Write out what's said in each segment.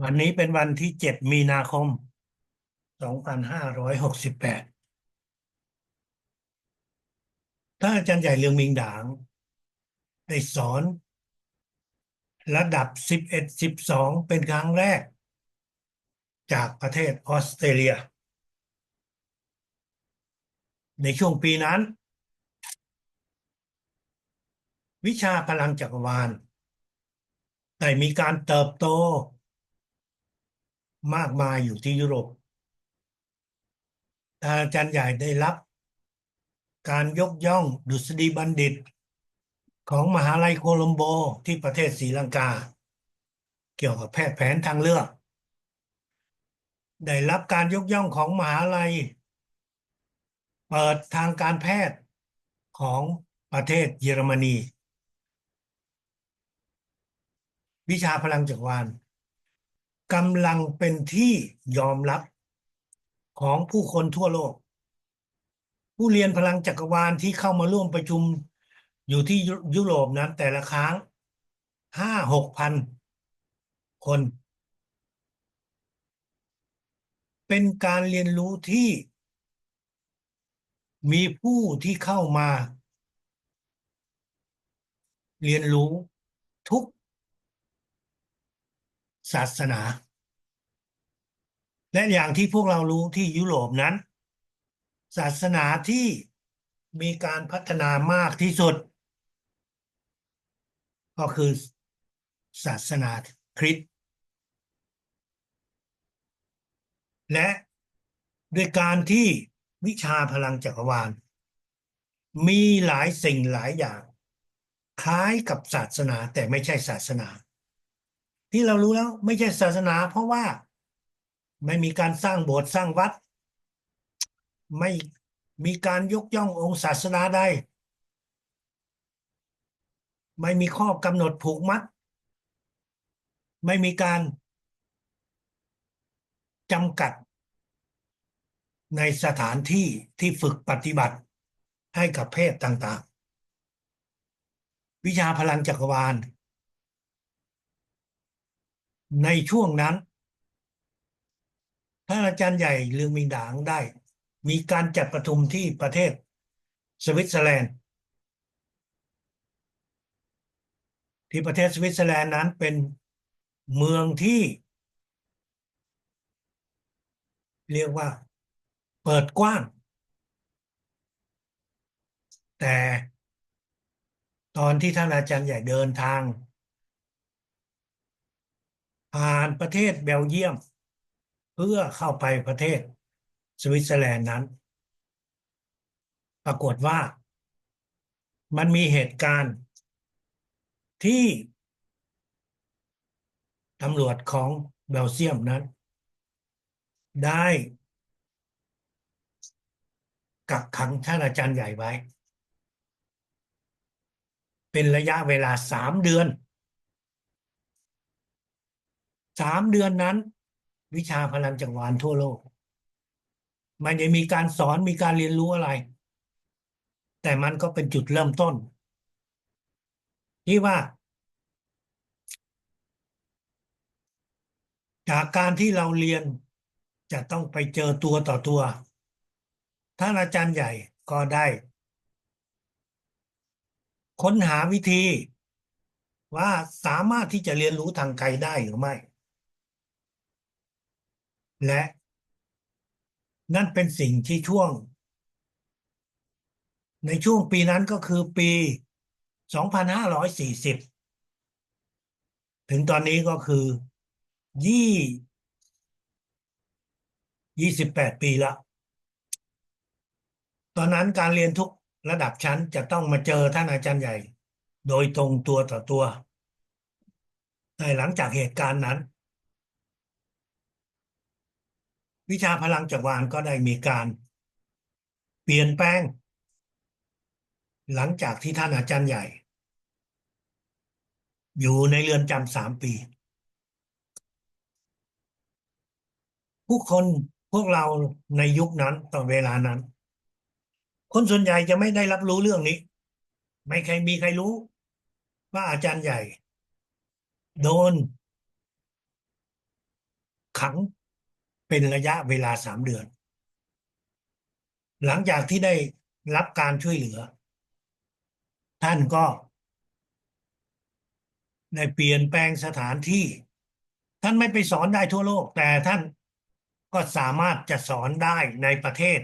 วันนี้เป็นวันที่7 มีนาคม2568ท่านอาจารย์ใหญ่เรืองมิงดางได้สอนระดับ11 12เป็นครั้งแรกจากประเทศออสเตรเลียในช่วงปีนั้นวิชาพลังจักรวาลได้มีการเติบโตมากมายอยู่ที่ยุโรปท่านอาจารย์ใหญ่ได้รับการยกย่องดุษฎีบัณฑิตของมหาลัยโคลัมโบที่ประเทศศรีลังกาเกี่ยวกับแพทย์แผนทางเลือกได้รับการยกย่องของมหาลัย เปิดทางการแพทย์ของประเทศเยอรมนีวิชาพลังจักรวาลกำลังเป็นที่ยอมรับของผู้คนทั่วโลกผู้เรียนพลังจักรวาลที่เข้ามาร่วมประชุมอยู่ที่ยุโรปนั้นแต่ละครั้ง5-6 พันคนเป็นการเรียนรู้ที่มีผู้ที่เข้ามาเรียนรู้ทุกศาสนาและอย่างที่พวกเรารู้ที่ยุโรปนั้น ศาสนาที่มีการพัฒนามากที่สุดก็คือศาสนาคริสต์และด้วยการที่วิชาพลังจักรวาลมีหลายสิ่งหลายอย่างคล้ายกับศาสนาแต่ไม่ใช่ศาสนาที่เรารู้แล้วไม่ใช่ศาสนาเพราะว่าไม่มีการสร้างโบสถ์สร้างวัดไม่มีการยกย่ององค์ศาสนาใดไม่มีข้อกำหนดผูกมัดไม่มีการจำกัด ในสถานที่ที่ฝึกปฏิบัติให้กับเพศต่างๆวิชาพลังจักรวาลในช่วงนั้นท่านอาจารย์ใหญ่เรืองมิงดางได้มีการจัดประชุมที่ประเทศสวิตเซอร์แลนด์ที่ประเทศสวิตเซอร์แลนด์นั้นเป็นเมืองที่เรียกว่าเปิดกว้างแต่ตอนที่ท่านอาจารย์ใหญ่เดินทางผ่านประเทศเบลเยียมเพื่อเข้าไปประเทศสวิตเซอร์แลนด์นั้นปรากฏว่ามันมีเหตุการณ์ที่ตำรวจของเบลเยียมนั้นได้กักขังท่านอาจารย์ใหญ่ไว้เป็นระยะเวลา3 เดือน3 เดือนนั้นวิชาพลังจักรวาลทั่วโลกมันยังมีการสอนมีการเรียนรู้อะไรแต่มันก็เป็นจุดเริ่มต้นที่ว่าจากการที่เราเรียนจะต้องไปเจอตัวต่อตัวท่านอาจารย์ใหญ่ก็ได้ค้นหาวิธีว่าสามารถที่จะเรียนรู้ทางไกลได้หรือไม่และนั่นเป็นสิ่งที่ในช่วงปีนั้นก็คือปี2540ถึงตอนนี้ก็คือยี่28 ปีละตอนนั้นการเรียนทุกระดับชั้นจะต้องมาเจอท่านอาจารย์ใหญ่โดยตรงตัวต่อตัวแต่หลังจากเหตุการณ์นั้นวิชาพลังจักรวาลก็ได้มีการเปลี่ยนแปลงหลังจากที่ท่านอาจารย์ใหญ่อยู่ในเรือนจำ3 ปีผู้คนพวกเราในยุคนั้นตอนเวลานั้นคนส่วนใหญ่จะไม่ได้รับรู้เรื่องนี้ไม่ใครมีใครรู้ว่าอาจารย์ใหญ่โดน ขังเป็นระยะเวลา3 เดือนหลังจากที่ได้รับการช่วยเหลือท่านก็ได้เปลี่ยนแปลงสถานที่ท่านไม่ไปสอนได้ทั่วโลกแต่ท่านก็สามารถจะสอนได้ในประเทศ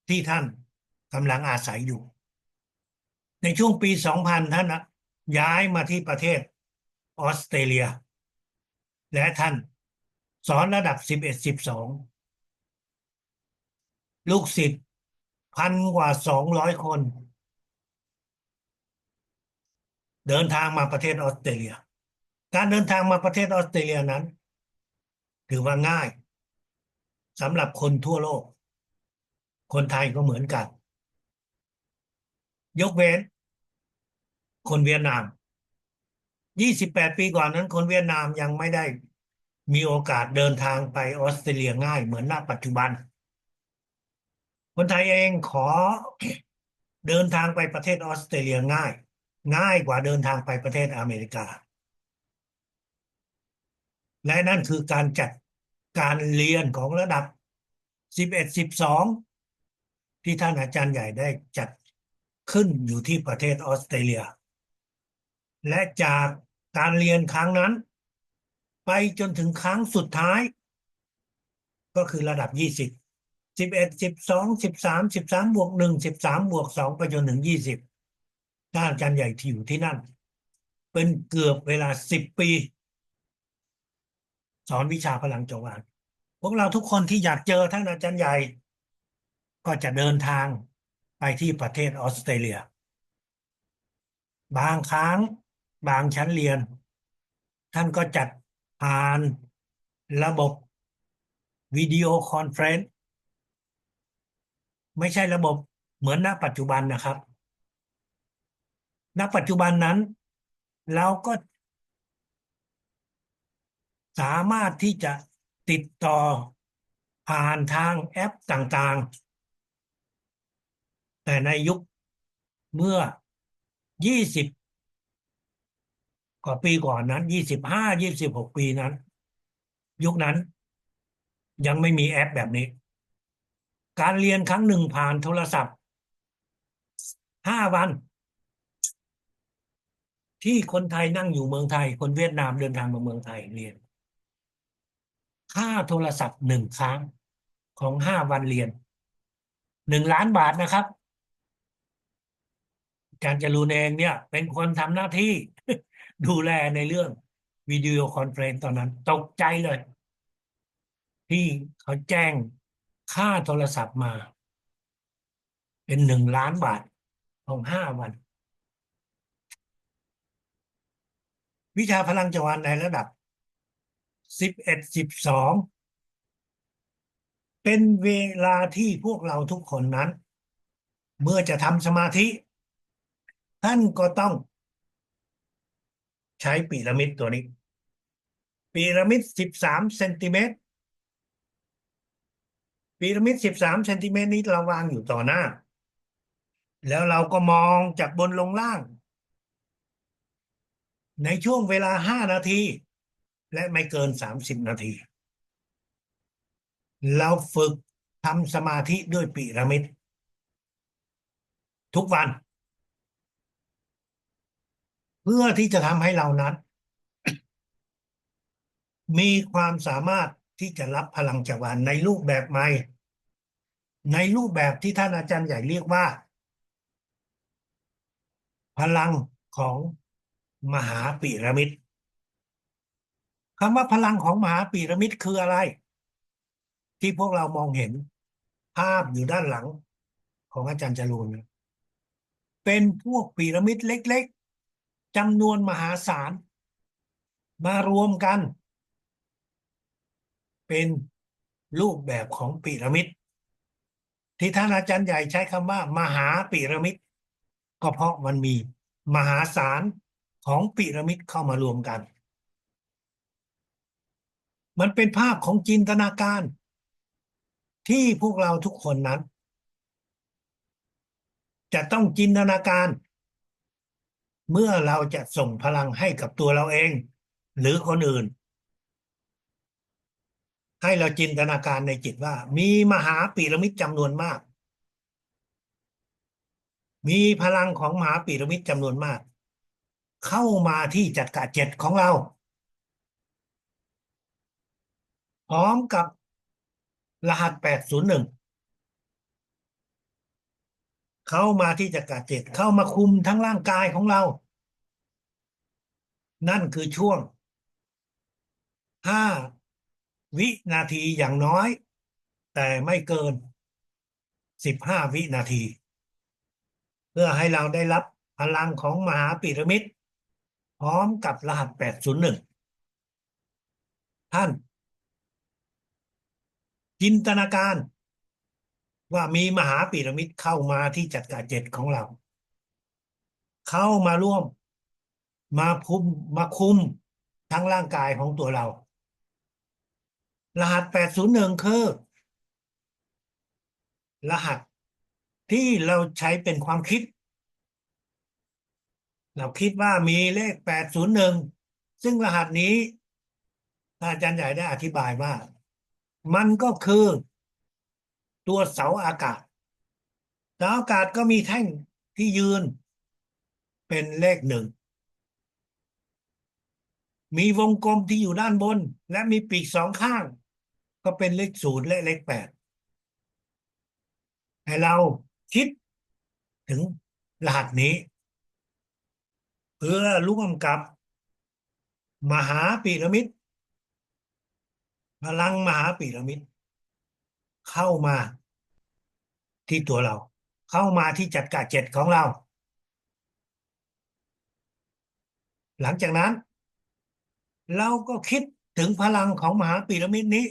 ที่ท่านกำลังอาศัยอยู่ในช่วงปี 2000ท่านย้ายมาที่ประเทศออสเตรเลียและท่านสอนระดับ11 12ลูกศิษย์1,000 กว่า 200 คนเดินทางมาประเทศออสเตรเลียการเดินทางมาประเทศออสเตรเลียนั้นถือว่าง่ายสำหรับคนทั่วโลกคนไทยก็เหมือนกันยกเว้นคนเวียดนาม28 ปีก่อนนั้นคนเวียดนามยังไม่ได้มีโอกาสเดินทางไปออสเตรเลียง่ายเหมือนณปัจจุบันคนไทยเองขอเดินทางไปประเทศออสเตรเลียง่ายกว่าเดินทางไปประเทศอเมริกาและนั่นคือการจัดการเรียนของระดับ11 12ที่ท่านอาจารย์ใหญ่ได้จัดขึ้นอยู่ที่ประเทศออสเตรเลียและจากการเรียนครั้งนั้นไปจนถึงครั้งสุดท้ายก็คือระดับ20 11 12 13 13+1 13+2ไปจนถึง20ท่านอาจารย์ใหญ่ที่อยู่ที่นั่นเป็นเกือบเวลา10 ปีสอนวิชาพลังจักรวาลพวกเราทุกคนที่อยากเจอท่านอาจารย์ใหญ่ก็จะเดินทางไปที่ประเทศออสเตรเลียบางครั้งบางชั้นเรียนท่านก็จัดผ่านระบบวิดีโอคอนเฟรนซ์ไม่ใช่ระบบเหมือนณปัจจุบันนะครับณปัจจุบันนั้นเราก็สามารถที่จะติดต่อผ่านทางแอปต่างๆแต่ในยุคเมื่อ20กว่าปีก่อนนั้น25 26ปีนั้นยุคนั้นยังไม่มีแอปแบบนี้การเรียนครั้งหนึ่งผ่านโทรศัพท์5 วันที่คนไทยนั่งอยู่เมืองไทยคนเวียดนามเดินทางมาเมืองไทยเรียนค่าโทรศัพท์1 ครั้งของ5 วันเรียน1 ล้าน บาทนะครับอาจารย์จรูนเองเนี่ยเป็นคนทำหน้าที่ดูแลในเรื่องวิดีโอคอนเฟรนซ์ตอนนั้นตกใจเลยที่เขาแจ้งค่าโทรศัพท์มาเป็น1 ล้าน บาทของ5 วันวิชาพลังจักรวาลในระดับ11 12เป็นเวลาที่พวกเราทุกคนนั้นเมื่อจะทำสมาธิท่านก็ต้องใช้พีระมิดตัวนี้พีระมิด13 เซนติเมตรพีระมิด13 เซนติเมตรนี้เราวางอยู่ต่อหน้าแล้วเราก็มองจากบนลงล่างในช่วงเวลา5 นาทีและไม่เกิน30 นาทีเราฝึกทำสมาธิด้วยพีระมิดทุกวันเพื่อที่จะทำให้เรานั้นมีความสามารถที่จะรับพลังจักรวาลในรูปแบบใหม่ในรูปแบบที่ท่านอาจารย์ใหญ่เรียกว่าพลังของมหาพีระมิดคำว่าพลังของมหาพีระมิดคืออะไรที่พวกเรามองเห็นภาพอยู่ด้านหลังของอาจารย์จรูนเป็นพวกพีระมิดเล็กๆจำนวนมหาศาลมารวมกันเป็นรูปแบบของพีระมิดที่ท่านอาจารย์ใหญ่ใช้คำว่ามหาพีระมิดก็เพราะมันมีมหาศาลของพีระมิดเข้ามารวมกันมันเป็นภาพของจินตนาการที่พวกเราทุกคนนั้นจะต้องจินตนาการเมื่อเราจะส่งพลังให้กับตัวเราเองหรือคนอื่น ให้เราจินตนาการในจิตว่ามีมหาพีระมิดจำนวนมากมีพลังของมหาพีระมิดจำนวนมากเข้ามาที่จักรเจ็ดของเราพร้อมกับรหัส801เข้ามาที่จักรเจ็ดเข้ามาคุมทั้งร่างกายของเรานั่นคือช่วง5 วินาทีอย่างน้อยแต่ไม่เกิน15 วินาทีเพื่อให้เราได้รับพลังของมหาพีระมิดพร้อมกับรหัส801ท่านจินตนาการว่ามีมหาพีระมิดเข้ามาที่จักรเจ็ดของเราเข้ามาร่วมมาคุมทั้งร่างกายของตัวเรารหัส801คือรหัสที่เราใช้เป็นความคิดเราคิดว่ามีเลข801ซึ่งรหัสนี้อาจารย์ใหญ่ได้อธิบายว่ามันก็คือตัวเสาอากาศเสาอากาศก็มีแท่งที่ยืนเป็นเลขหนึ่งมีวงกลมที่อยู่ด้านบนและมีปีกสองข้างก็เป็นเลข0และเลข8ให้เราคิดถึงรหัสนี้เพื่อร่วมกับมหาพีระมิดพลังมหาพีระมิดเข้ามาที่ตัวเราเข้ามาที่จักรเจ็ดของเราหลังจากนั้นเราก็คิดถึงพลังของมหาพีระมิดนี้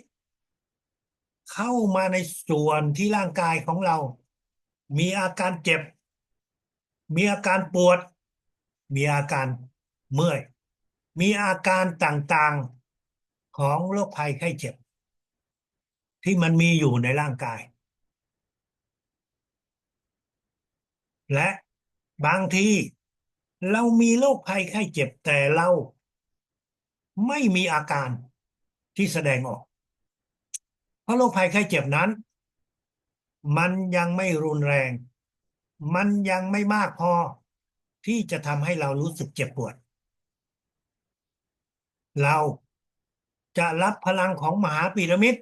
เข้ามาในส่วนที่ร่างกายของเรามีอาการเจ็บมีอาการปวดมีอาการเมื่อยมีอาการต่างๆของโรคภัยไข้เจ็บที่มันมีอยู่ในร่างกายและบางทีเรามีโรคภัยไข้เจ็บแต่เราไม่มีอาการที่แสดงออกเพราะโรคภัยไข้เจ็บนั้นมันยังไม่รุนแรงมันยังไม่มากพอที่จะทำให้เรารู้สึกเจ็บปวดเราจะรับพลังของมหาพีระมิด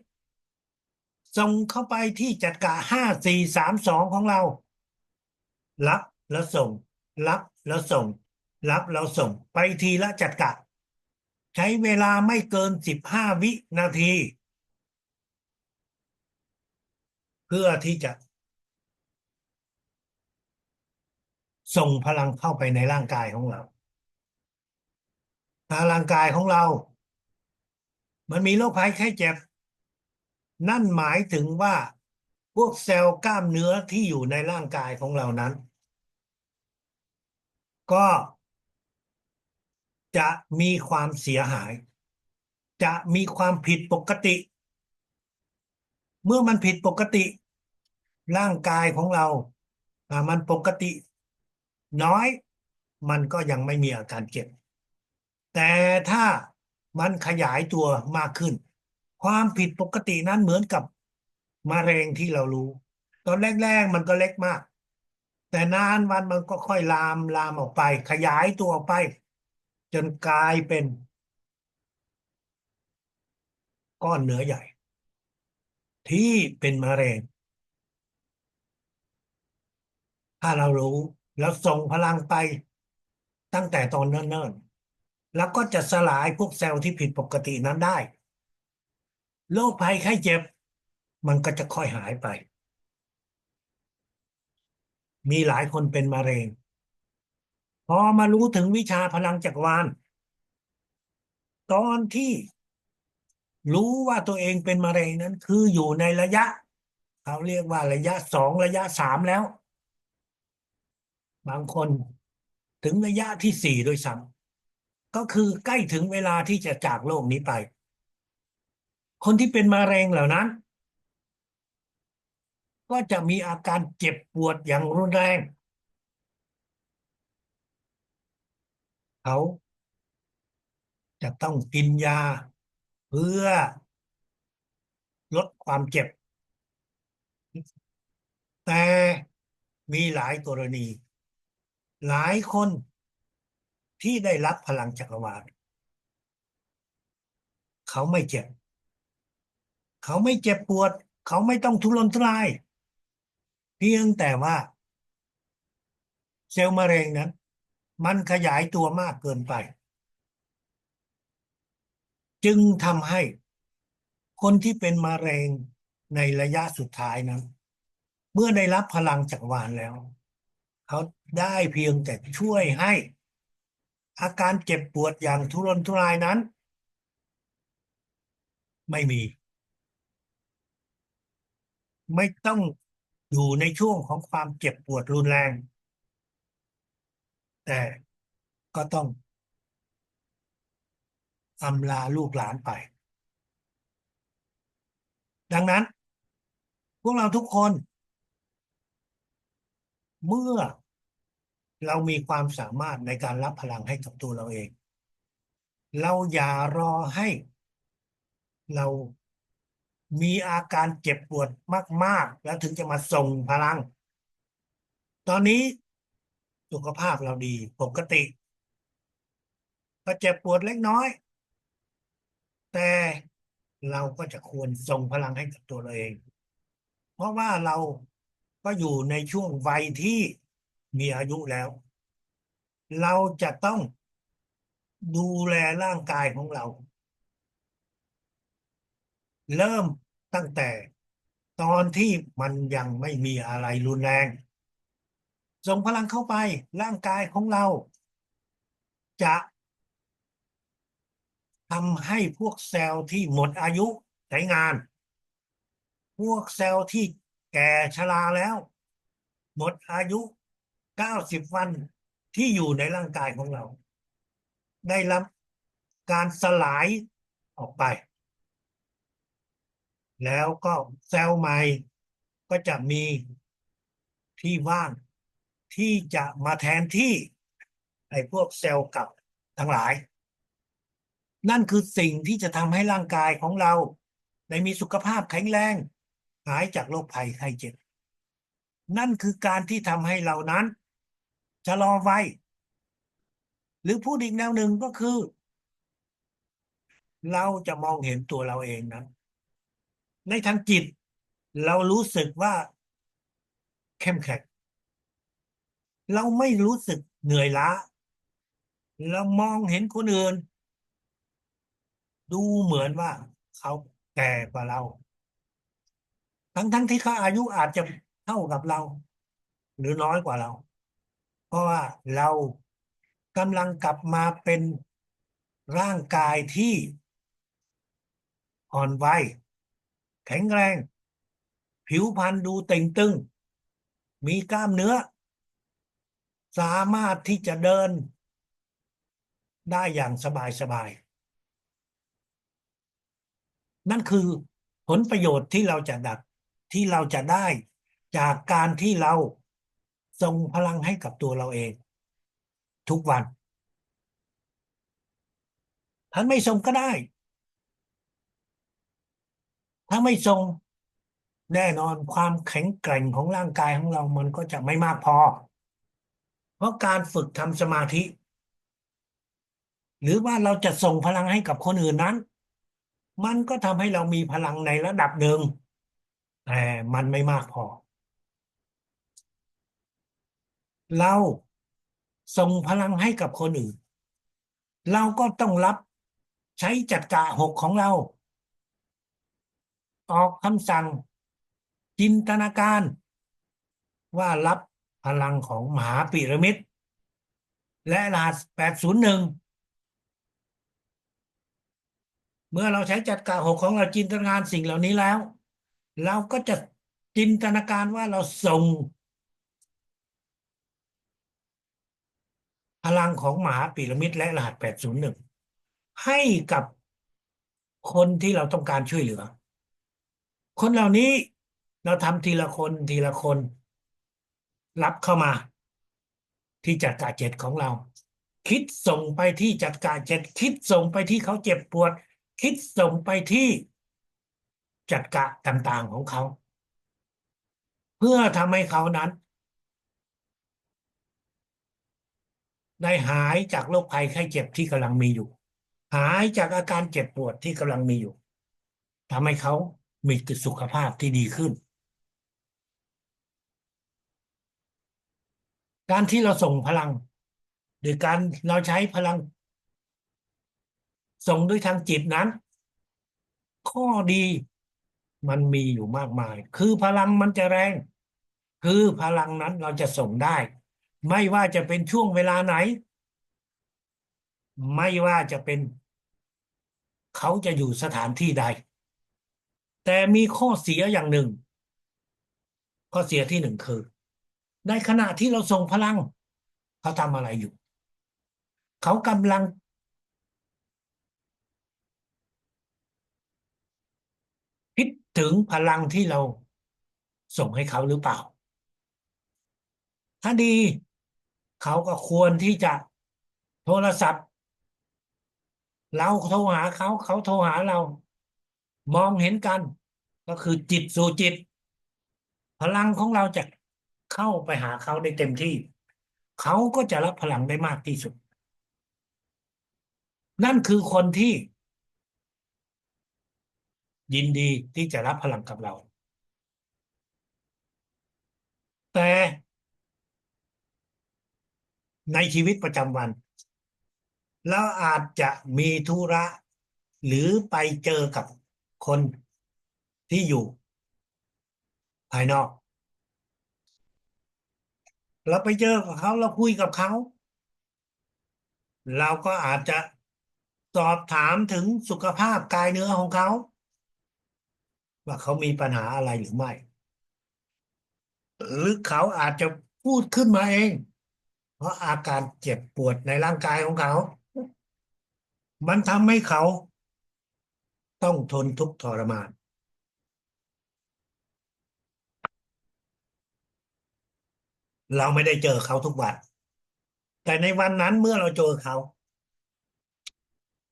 ส่งเข้าไปที่จักระ5432ของเรารับแล้วส่งรับแล้วส่งรับแล้วส่งไปทีละจักระใช้เวลาไม่เกิน15 วินาทีเพื่อที่จะส่งพลังเข้าไปในร่างกายของเราถ้าร่างกายของเรามันมีโรคภัยไข้เจ็บนั่นหมายถึงว่าพวกเซลล์กล้ามเนื้อที่อยู่ในร่างกายของเรานั้นก็จะมีความเสียหายจะมีความผิดปกติเมื่อมันผิดปกติร่างกายของเรามันปกติน้อยมันก็ยังไม่มีอาการเจ็บแต่ถ้ามันขยายตัวมากขึ้นความผิดปกตินั้นเหมือนกับมะเร็งที่เรารู้ตอนแรกๆมันก็เล็กมากแต่นานวันมันก็ค่อยลามออกไปขยายตัวออกไปจนกลายเป็นก้อนเนื้อใหญ่ที่เป็นมะเร็งถ้าเรารู้แล้วส่งพลังไปตั้งแต่ตอนเนิ่นๆแล้วก็จะสลายพวกเซลล์ที่ผิดปกตินั้นได้โรคภัยไข้เจ็บมันก็จะค่อยหายไปมีหลายคนเป็นมะเร็งพอมารู้ถึงวิชาพลังจักรวาลตอนที่รู้ว่าตัวเองเป็นมะเร็งนั้นคืออยู่ในระยะเขาเรียกว่าระยะ 2ระยะ 3แล้วบางคนถึงระยะที่ 4ด้วยซ้ำก็คือใกล้ถึงเวลาที่จะจากโลกนี้ไปคนที่เป็นมะเร็งเหล่านั้นก็จะมีอาการเจ็บปวดอย่างรุนแรงเขาจะต้องกินยาเพื่อ ลดความเจ็บแต่มีหลายกรณีหลายคนที่ได้รับพลังจักรวาลเขาไม่เจ็บเขาไม่เจ็บปวดเขาไม่ต้องทุรนทุรายเพียงแต่ว่าเซลล์มะเร็งนั้นมันขยายตัวมากเกินไปจึงทำให้คนที่เป็นมะเร็งในระยะสุดท้ายนั้นเมื่อได้รับพลังจักรวาลแล้วเขาได้เพียงแต่ช่วยให้อาการเจ็บปวดอย่างทุรนทุรายนั้นไม่มีไม่ต้องอยู่ในช่วงของความเจ็บปวดรุนแรงแต่ก็ต้องอำลาลูกหลานไปดังนั้นพวกเราทุกคนเมื่อเรามีความสามารถในการรับพลังให้กับตัวเราเองเราอย่ารอให้เรามีอาการเจ็บปวดมากๆแล้วถึงจะมาส่งพลังตอนนี้สุขภาพเราดีปกติก็เจ็บปวดเล็กน้อยแต่เราก็จะควรส่งพลังให้กับตัวเราเองเพราะว่าเราก็อยู่ในช่วงวัยที่มีอายุแล้วเราจะต้องดูแลร่างกายของเราเริ่มตั้งแต่ตอนที่มันยังไม่มีอะไรรุนแรงส่งพลังเข้าไปร่างกายของเราจะทำให้พวกเซลล์ที่หมดอายุใช้งานพวกเซลล์ที่แก่ชราแล้วหมดอายุ90วันที่อยู่ในร่างกายของเราได้รับการสลายออกไปแล้วก็เซลล์ใหม่ก็จะมีที่ว่างที่จะมาแทนที่ไอ้พวกเซลล์เก่าทั้งหลายนั่นคือสิ่งที่จะทำให้ร่างกายของเราได้มีสุขภาพแข็งแรงหายจากโรคภัยไข้เจ็บนั่นคือการที่ทำให้เรานั้นชะลอวัยหรือพูดอีกแนวหนึ่งก็คือเราจะมองเห็นตัวเราเองนั้นในทางจิตเรารู้สึกว่าเข้มแข็งเราไม่รู้สึกเหนื่อยล้าเรามองเห็นคนอื่นดูเหมือนว่าเขาแก่กว่าเราทั้งที่เขาอายุอาจจะเท่ากับเราหรือน้อยกว่าเราเพราะว่าเรากำลังกลับมาเป็นร่างกายที่อ่อนวัยแข็งแรงผิวพรรณดูเต่งตึงมีกล้ามเนื้อสามารถที่จะเดินได้อย่างสบายนั่นคือผลประโยชน์ที่เราจะดักที่เราจะได้จากการที่เราส่งพลังให้กับตัวเราเองทุกวันท่านไม่ส่งก็ได้ถ้าไม่ส่งแน่นอนความแข็งแกร่งของร่างกายของเรามันก็จะไม่มากพอเพราะการฝึกทำสมาธิหรือว่าเราจะส่งพลังให้กับคนอื่นนั้นมันก็ทำให้เรามีพลังในระดับหนึ่งแต่มันไม่มากพอเราส่งพลังให้กับคนอื่นเราก็ต้องรับใช้จักระหกของเราออกคำสั่งจินตนาการว่ารับพลังของมหาพีระมิดและรหัส801เมื่อเราใช้จักระหกของเราจินตนาการสิ่งเหล่านี้แล้วเราก็จะจินตนาการว่าเราส่งพลังของมหาพีระมิดและรหัส801ให้กับคนที่เราต้องการช่วยเหลือคนเหล่านี้เราทำทีละคนทีละคนรับเข้ามาที่จักระเจ็ดของเราคิดส่งไปที่จักระเจ็ดคิดส่งไปที่เขาเจ็บปวดคิดส่งไปที่ จัดการต่างๆของเขาเพื่อทำให้เขานั้นได้หายจากโรคภัยไข้เจ็บที่กำลังมีอยู่หายจากอาการเจ็บปวดที่กำลังมีอยู่ทำให้เขามีสุขภาพที่ดีขึ้นการที่เราส่งพลังโดยการเราใช้พลังส่งด้วยทางจิตนั้นข้อดีมันมีอยู่มากมายคือพลังมันจะแรงคือพลังนั้นเราจะส่งได้ไม่ว่าจะเป็นช่วงเวลาไหนไม่ว่าจะเป็นเขาจะอยู่สถานที่ใดแต่มีข้อเสียอย่างหนึ่งข้อเสียที่หนึ่งคือในขณะที่เราส่งพลังเขาทำอะไรอยู่เขากำลังคิดถึงพลังที่เราส่งให้เขาหรือเปล่าถ้าดีเขาก็ควรที่จะโทรศัพท์เราโทรหาเขาเขาโทรหาเรามองเห็นกันก็คือจิตสู่จิตพลังของเราจะเข้าไปหาเขาได้เต็มที่เขาก็จะรับพลังได้มากที่สุดนั่นคือคนที่ยินดีที่จะรับพลังกับเราแต่ในชีวิตประจำวันเราอาจจะมีธุระหรือไปเจอกับคนที่อยู่ภายนอกเราไปเจอกับเขาเราคุยกับเขาเราก็อาจจะสอบถามถึงสุขภาพกายเนื้อของเขาว่าเขามีปัญหาอะไรหรือไม่หรือเขาอาจจะพูดขึ้นมาเองเพราะอาการเจ็บปวดในร่างกายของเขามันทำให้เขาต้องทนทุกข์ทรมานเราไม่ได้เจอเขาทุกวันแต่ในวันนั้นเมื่อเราเจอเขา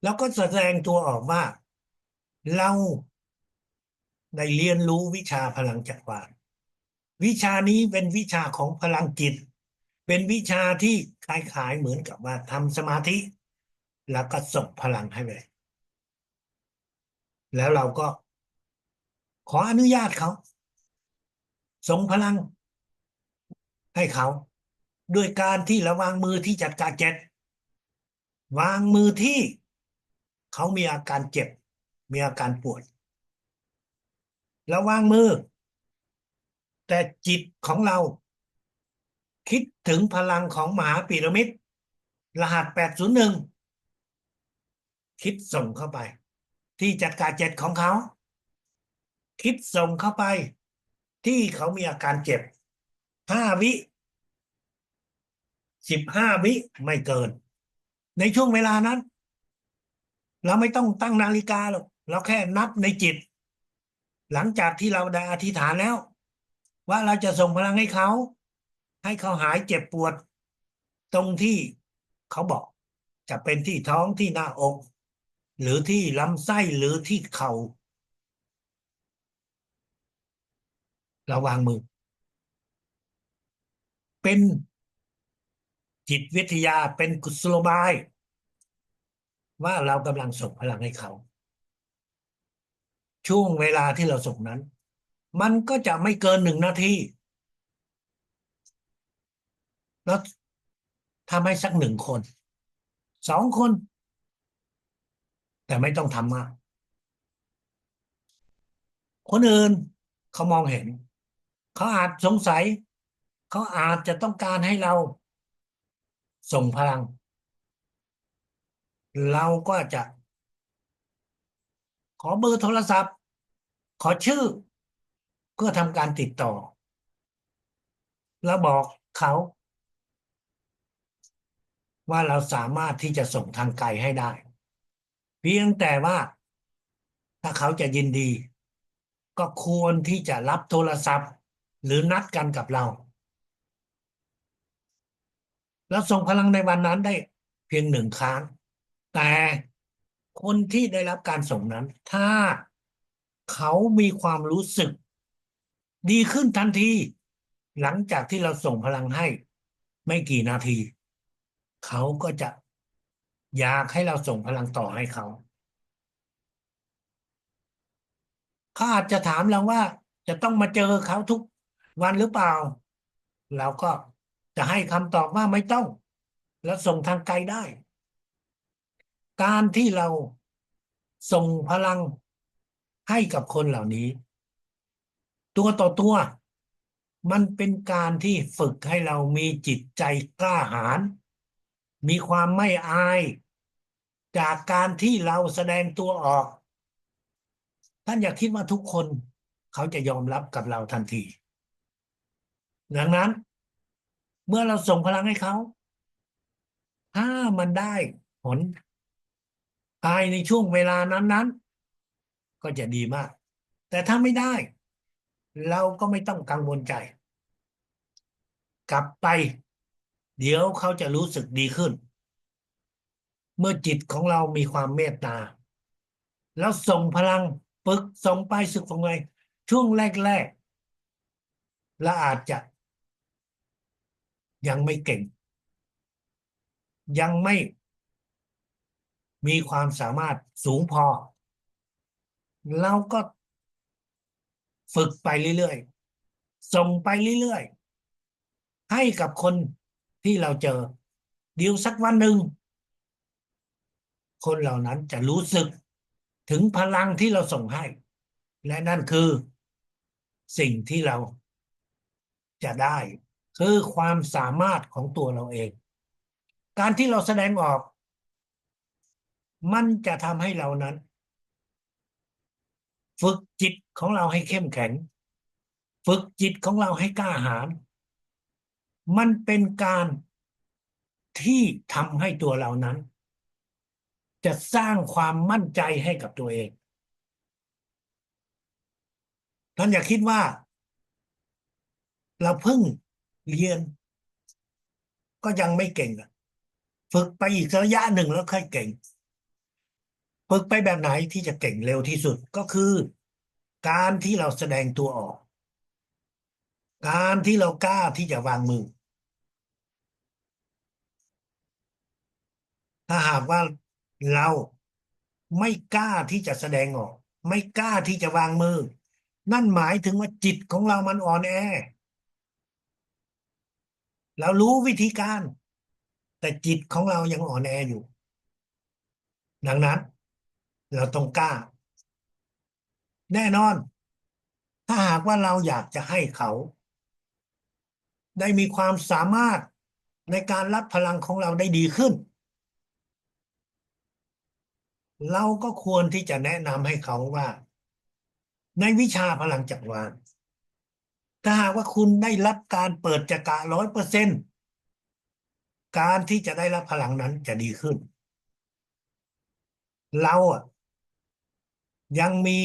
เราก็แสดงตัวออกว่าเราได้เรียนรู้วิชาพลังจักรวาลวิชานี้เป็นวิชาของพลังจิตเป็นวิชาที่คล้ายๆเหมือนกับว่าทำสมาธิแล้วก็ส่งพลังให้ไปแล้วเราก็ขออนุญาตเขาส่งพลังให้เขาด้วยการที่ระวางมือที่จัดการเจ็บวางมือที่เขามีอาการเจ็บมีอาการปวดระวางมือแต่จิตของเราคิดถึงพลังของมหาพีระมิดรหัส801คิดส่งเข้าไปที่จัดการเจ็บของเขาคิดส่งเข้าไปที่เขามีอาการเจ็บ5 วิ15 วิไม่เกินในช่วงเวลานั้นเราไม่ต้องตั้งนาฬิกาหรอกเราแค่นับในจิตหลังจากที่เราได้อธิษฐานแล้วว่าเราจะส่งพลังให้เขาให้เขาหายเจ็บปวดตรงที่เขาบอกจะเป็นที่ท้องที่หน้าอกหรือที่ลำไส้หรือที่เข่าเราวางมือเป็นจิตวิทยาเป็นกุศโลบายว่าเรากำลังส่งพลังให้เขาช่วงเวลาที่เราส่งนั้นมันก็จะไม่เกิน1 นาทีแล้วทำให้สัก1 คน2 คนแต่ไม่ต้องทำมากคนอื่นเขามองเห็นเขาอาจสงสัยเขาอาจจะต้องการให้เราส่งพลังเราก็จะขอเบอร์โทรศัพท์ขอชื่อเพื่อทำการติดต่อแล้วบอกเขาว่าเราสามารถที่จะส่งทางไกลให้ได้เพียงแต่ว่าถ้าเขาจะยินดีก็ควรที่จะรับโทรศัพท์หรือนัดกันกับเราแล้วส่งพลังในวันนั้นได้เพียง1 ครั้งแต่คนที่ได้รับการส่งนั้นถ้า เขามีความรู้สึกดีขึ้นทันที หลังจากที่เราส่งพลังให้ไม่กี่นาที เขาก็จะอยากให้เราส่งพลังต่อให้เขา เขาอาจจะถามเราว่าจะต้องมาเจอเขาทุกวันหรือเปล่าเราก็จะให้คำตอบว่าไม่ต้องแล้วส่งทางไกลได้การที่เราส่งพลังให้กับคนเหล่านี้ตัวต่อตัวมันเป็นการที่ฝึกให้เรามีจิตใจกล้าหาญมีความไม่อายจากการที่เราแสดงตัวออกท่านอย่าคิดว่าทุกคนเขาจะยอมรับกับเราทันทีดังนั้นเมื่อเราส่งพลังให้เขาถ้ามันได้ผลภายในช่วงเวลานั้นๆก็จะดีมากแต่ถ้าไม่ได้เราก็ไม่ต้องกังวลใจกลับไปเดี๋ยวเขาจะรู้สึกดีขึ้นเมื่อจิตของเรามีความเมตตาแล้วส่งพลังฝึกส่งไปสึกส่งไปช่วงแรกๆและอาจจะยังไม่เก่งยังไม่มีความสามารถสูงพอเราก็ฝึกไปเรื่อยๆส่งไปเรื่อยๆให้กับคนที่เราเจอเดี๋ยวสักวันหนึ่งคนเหล่านั้นจะรู้สึกถึงพลังที่เราส่งให้และนั่นคือสิ่งที่เราจะได้คือความสามารถของตัวเราเองการที่เราแสดงออกมันจะทำให้เรานั้นฝึกจิตของเราให้เข้มแข็งฝึกจิตของเราให้กล้าหาญมันเป็นการที่ทำให้ตัวเรานั้นจะสร้างความมั่นใจให้กับตัวเองท่านอย่าคิดว่าเราเพิ่งเรียนก็ยังไม่เก่งอะฝึกไปอีกระยะหนึ่งแล้วค่อยเก่งฝึกไปแบบไหนที่จะเก่งเร็วที่สุดก็คือการที่เราแสดงตัวออกการที่เรากล้าที่จะวางมือถ้าหากว่าเราไม่กล้าที่จะแสดงออกไม่กล้าที่จะวางมือนั่นหมายถึงว่าจิตของเรามันอ่อนแอเรารู้วิธีการแต่จิตของเรายังอ่อนแออยู่ดังนั้นเราต้องกล้าแน่นอนถ้าหากว่าเราอยากจะให้เขาได้มีความสามารถในการรับพลังของเราได้ดีขึ้นเราก็ควรที่จะแนะนำให้เขาว่าในวิชาพลังจักรวาลถ้าหากว่าคุณได้รับการเปิดจักระ100%การที่จะได้รับพลังนั้นจะดีขึ้นเรายังมี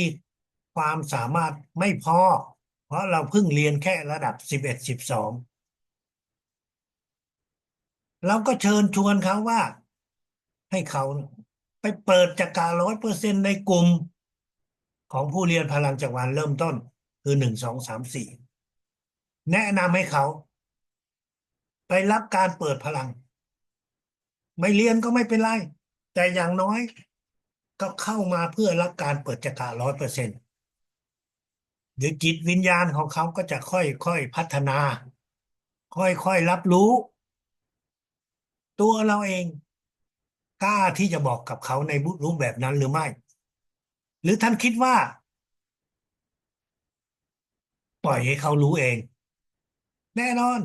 ความสามารถไม่พอเพราะเราเพิ่งเรียนแค่ระดับ1112เราก็เชิญชวนเขาว่าให้เขาไปเปิดจักระ100%ในกลุ่มของผู้เรียนพลังจักรวาลเริ่มต้นคือ1 2 3 4แนะนำให้เขาไปรับการเปิดพลังไม่เรียนก็ไม่เป็นไรแต่อย่างน้อยก็เข้ามาเพื่อรับการเปิดจักระ100%เดี๋ยวจิตวิญญาณของเขาก็จะค่อยๆพัฒนาค่อยๆรับรู้ตัวเราเองกล้าที่จะบอกกับเขาในรูปแบบนั้นหรือไม่หรือท่านคิดว่าปล่อยให้เขารู้เองแน่นอน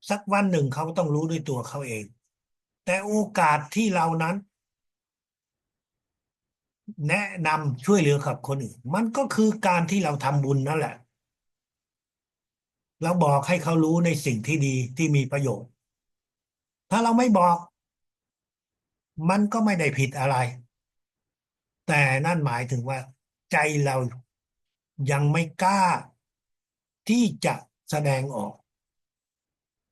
สักวันหนึ่งเขาต้องรู้ด้วยตัวเขาเองแต่โอกาสที่เรานั้นแนะนำช่วยเหลือกับคนอื่นมันก็คือการที่เราทำบุญนั่นแหละเราบอกให้เขารู้ในสิ่งที่ดีที่มีประโยชน์ถ้าเราไม่บอกมันก็ไม่ได้ผิดอะไรแต่นั่นหมายถึงว่าใจเรายังไม่กล้าที่จะแสดงออก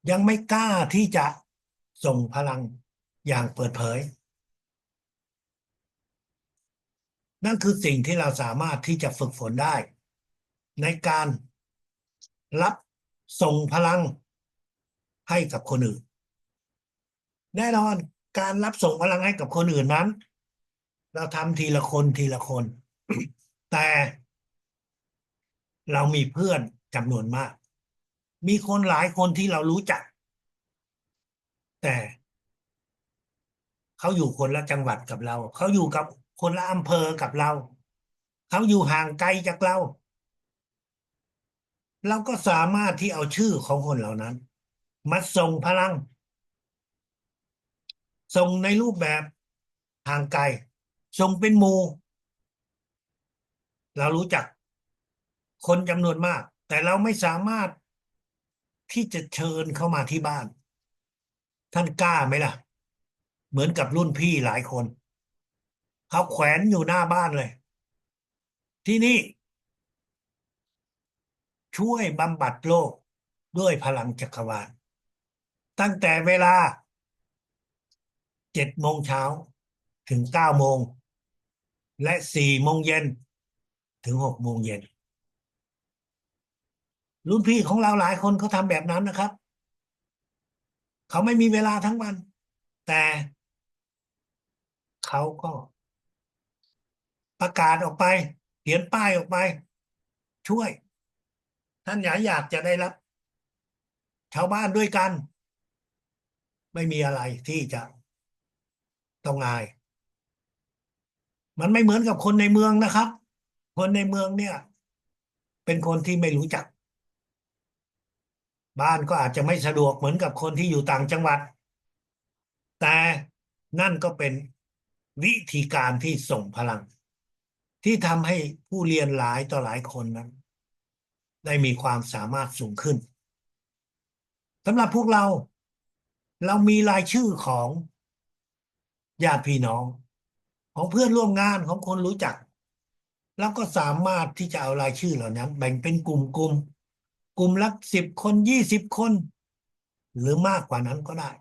ยังไม่กล้าที่จะส่งพลังอย่างเปิดเผย นั่นคือสิ่งที่เราสามารถที่จะฝึกฝนได้ในการรับส่งพลังให้กับคนอื่นแน่นอนการรับส่งพลังให้กับคนอื่นนั้นเราทำทีละคนทีละคนแต่เรามีเพื่อนจำนวนมากมีคนหลายคนที่เรารู้จักแต่เขาอยู่คนละจังหวัดกับเราเขาอยู่กับคนละอำเภอกับเราเขาอยู่ห่างไกลจากเราเราก็สามารถที่เอาชื่อของคนเหล่านั้นมาส่งพลังส่งในรูปแบบห่างไกลส่งเป็นหมู่เรารู้จักคนจำนวนมากแต่เราไม่สามารถที่จะเชิญเข้ามาที่บ้านท่านกล้าไหมล่ะเหมือนกับรุ่นพี่หลายคนเขาแขวนอยู่หน้าบ้านเลยที่นี่ช่วยบำบัดโลกด้วยพลังจักรวาลตั้งแต่เวลา7 โมงเช้าถึง9 โมงและ4 โมงเย็นถึง6 โมงเย็นรุ่นพี่ของเราหลายคนเขาทำแบบนั้นนะครับเขาไม่มีเวลาทั้งวันแต่เขาก็ประกาศออกไปเขียนป้ายออกไปช่วยท่านอยากจะได้รับชาวบ้านด้วยกันไม่มีอะไรที่จะต้องอายมันไม่เหมือนกับคนในเมืองนะครับคนในเมืองเนี่ยเป็นคนที่ไม่รู้จักบ้านก็อาจจะไม่สะดวกเหมือนกับคนที่อยู่ต่างจังหวัดแต่นั่นก็เป็นวิธีการที่ส่งพลังที่ทำให้ผู้เรียนหลายต่อหลายคนนั้นได้มีความสามารถสูงขึ้นสำหรับพวกเรามีรายชื่อของญาติพี่น้องของเพื่อนร่วมงานของคนรู้จักแล้วก็สามารถที่จะเอารายชื่อเหล่านั้นแบ่งเป็นกลุ่มละ10 คน20 คนหรือมากกว่านั้นก็ได้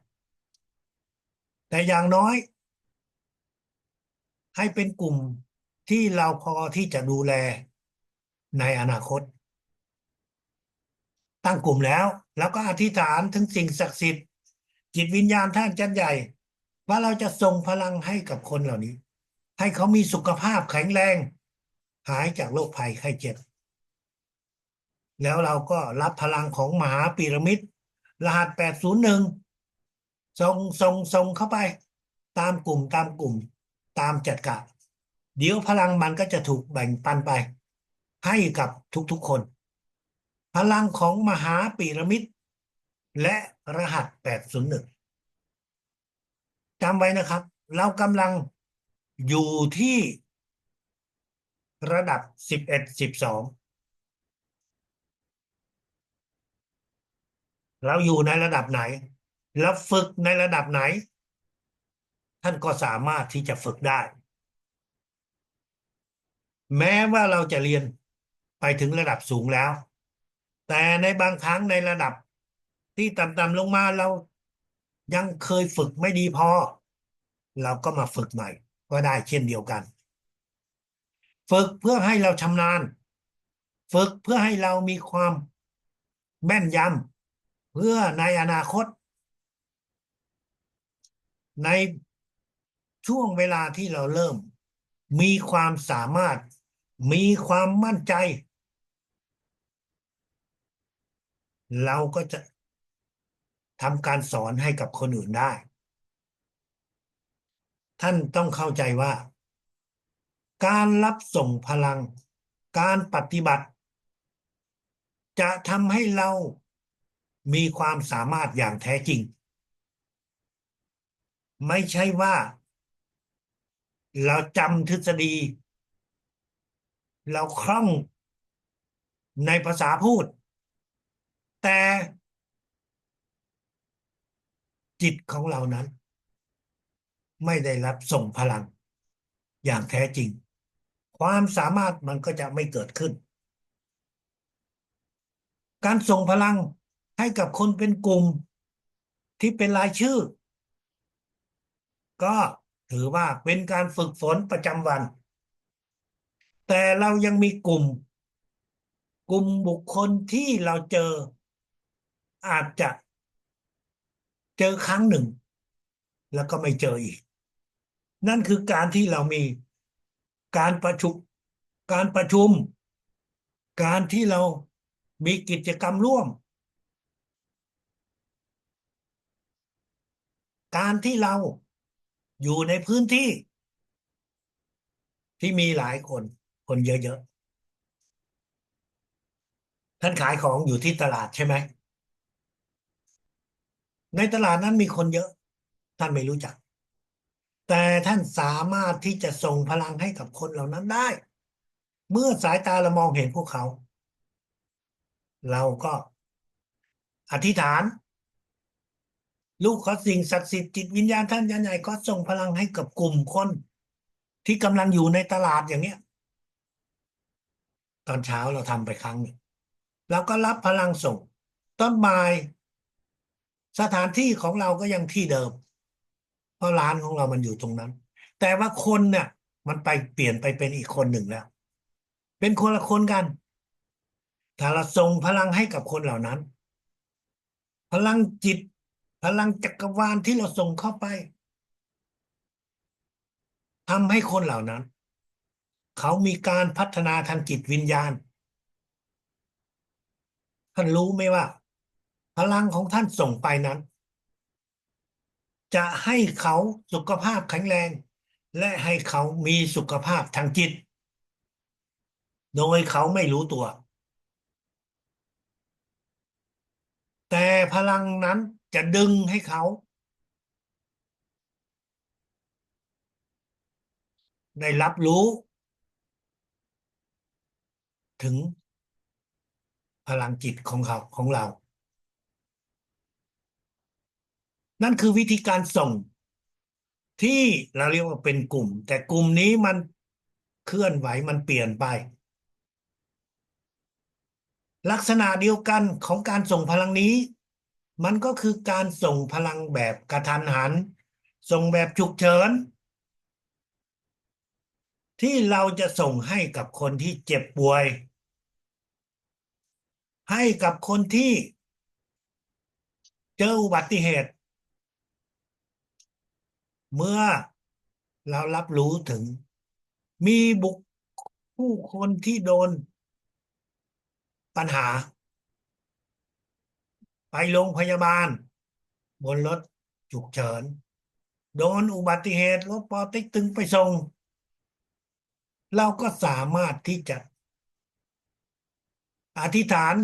แต่อย่างน้อยให้เป็นกลุ่มที่เราพอที่จะดูแลในอนาคตตั้งกลุ่มแล้วก็อธิษฐานถึงสิ่งศักดิ์สิทธิ์จิตวิญญาณท่านจันใหญ่ว่าเราจะส่งพลังให้กับคนเหล่านี้ให้เขามีสุขภาพแข็งแรงหายจากโรคภัยไข้เจ็บ แล้วเราก็รับพลังของมหาพีระมิดรหัส801ส่งเข้าไปตามกลุ่มตามจัดการเดี๋ยวพลังมันก็จะถูกแบ่งปันไปให้กับทุกๆคนพลังของมหาพีระมิดและรหัส801จำไว้นะครับเรากำลังอยู่ที่ระดับ11 12เราอยู่ในระดับไหนแล้วฝึกในระดับไหนท่านก็สามารถที่จะฝึกได้ แม้ว่าเราจะเรียนไปถึงระดับสูงแล้วแต่ในบางครั้งในระดับที่ต่ำๆลงมาเรายังเคยฝึกไม่ดีพอเราก็มาฝึกใหม่ก็ได้เช่นเดียวกันฝึกเพื่อให้เราชำนาญฝึกเพื่อให้เรามีความแม่นยำเพื่อในอนาคตในช่วงเวลาที่เราเริ่มมีความสามารถมีความมั่นใจเราก็จะทำการสอนให้กับคนอื่นได้ ท่านต้องเข้าใจว่าการรับส่งพลังการปฏิบัติจะทำให้เรามีความสามารถอย่างแท้จริงไม่ใช่ว่าเราจำทฤษฎีเราคล่องในภาษาพูดแต่จิตของเรานั้นไม่ได้รับส่งพลังอย่างแท้จริงความสามารถมันก็จะไม่เกิดขึ้นการส่งพลังให้กับคนเป็นกลุ่มที่เป็นรายชื่อ ก็ถือว่าเป็นการฝึกฝนประจำวัน แต่เรายังมีกลุ่มบุคคลที่เราเจออาจจะเจอครั้งหนึ่งแล้วก็ไม่เจออีกนั่นคือการที่เรามีการประชุมการประชุมการที่เรามีกิจกรรมร่วมการที่เราอยู่ในพื้นที่ที่มีหลายคนเยอะๆท่านขายของอยู่ที่ตลาดใช่ไหมในตลาดนั้นมีคนเยอะท่านไม่รู้จักแต่ท่านสามารถที่จะส่งพลังให้กับคนเหล่านั้นได้เมื่อสายตาเรามองเห็นพวกเขาเราก็อธิษฐานลูกขอสิ่งศักดิ์สิทธิ์จิตวิญญาณท่านยันใหญ่ก็ส่งพลังให้กับกลุ่มคนที่กำลังอยู่ในตลาดอย่างเนี้ยตอนเช้าเราทำไปครั้งหนึ่งแล้วก็รับพลังส่งต้นไม้สถานที่ของเราก็ยังที่เดิมเพราะร้านของเรามันอยู่ตรงนั้นแต่ว่าคนเนี่ยมันไปเปลี่ยนไปเป็นอีกคนหนึ่งแล้วเป็นคนละคนกันถ้าเราส่งพลังให้กับคนเหล่านั้นพลังจิตพลังจักรวาลที่เราส่งเข้าไปทำให้คนเหล่านั้นเขามีการพัฒนาทางจิตวิญญาณท่านรู้ไหมว่าพลังของท่านส่งไปนั้นจะให้เขาสุขภาพแข็งแรงและให้เขามีสุขภาพทางจิตโดยเขาไม่รู้ตัวแต่พลังนั้นจะดึงให้เขาได้รับรู้ถึงพลังจิตของเขาของเรานั่นคือวิธีการส่งที่เราเรียกว่าเป็นกลุ่มแต่กลุ่มนี้มันเคลื่อนไหวมันเปลี่ยนไปลักษณะเดียวกันของการส่งพลังนี้มันก็คือการส่งพลังแบบกระทันหันส่งแบบฉุกเฉินที่เราจะส่งให้กับคนที่เจ็บป่วยให้กับคนที่เจออุบัติเหตุเมื่อเรารับรู้ถึงมีผู้คนที่โดนปัญหาไปโรงพยาบาลบนรถฉุกเฉินโดนอุบัติเหตุรถปอเต็กตึงไปส่งเราก็สามารถที่จะอธิษฐาน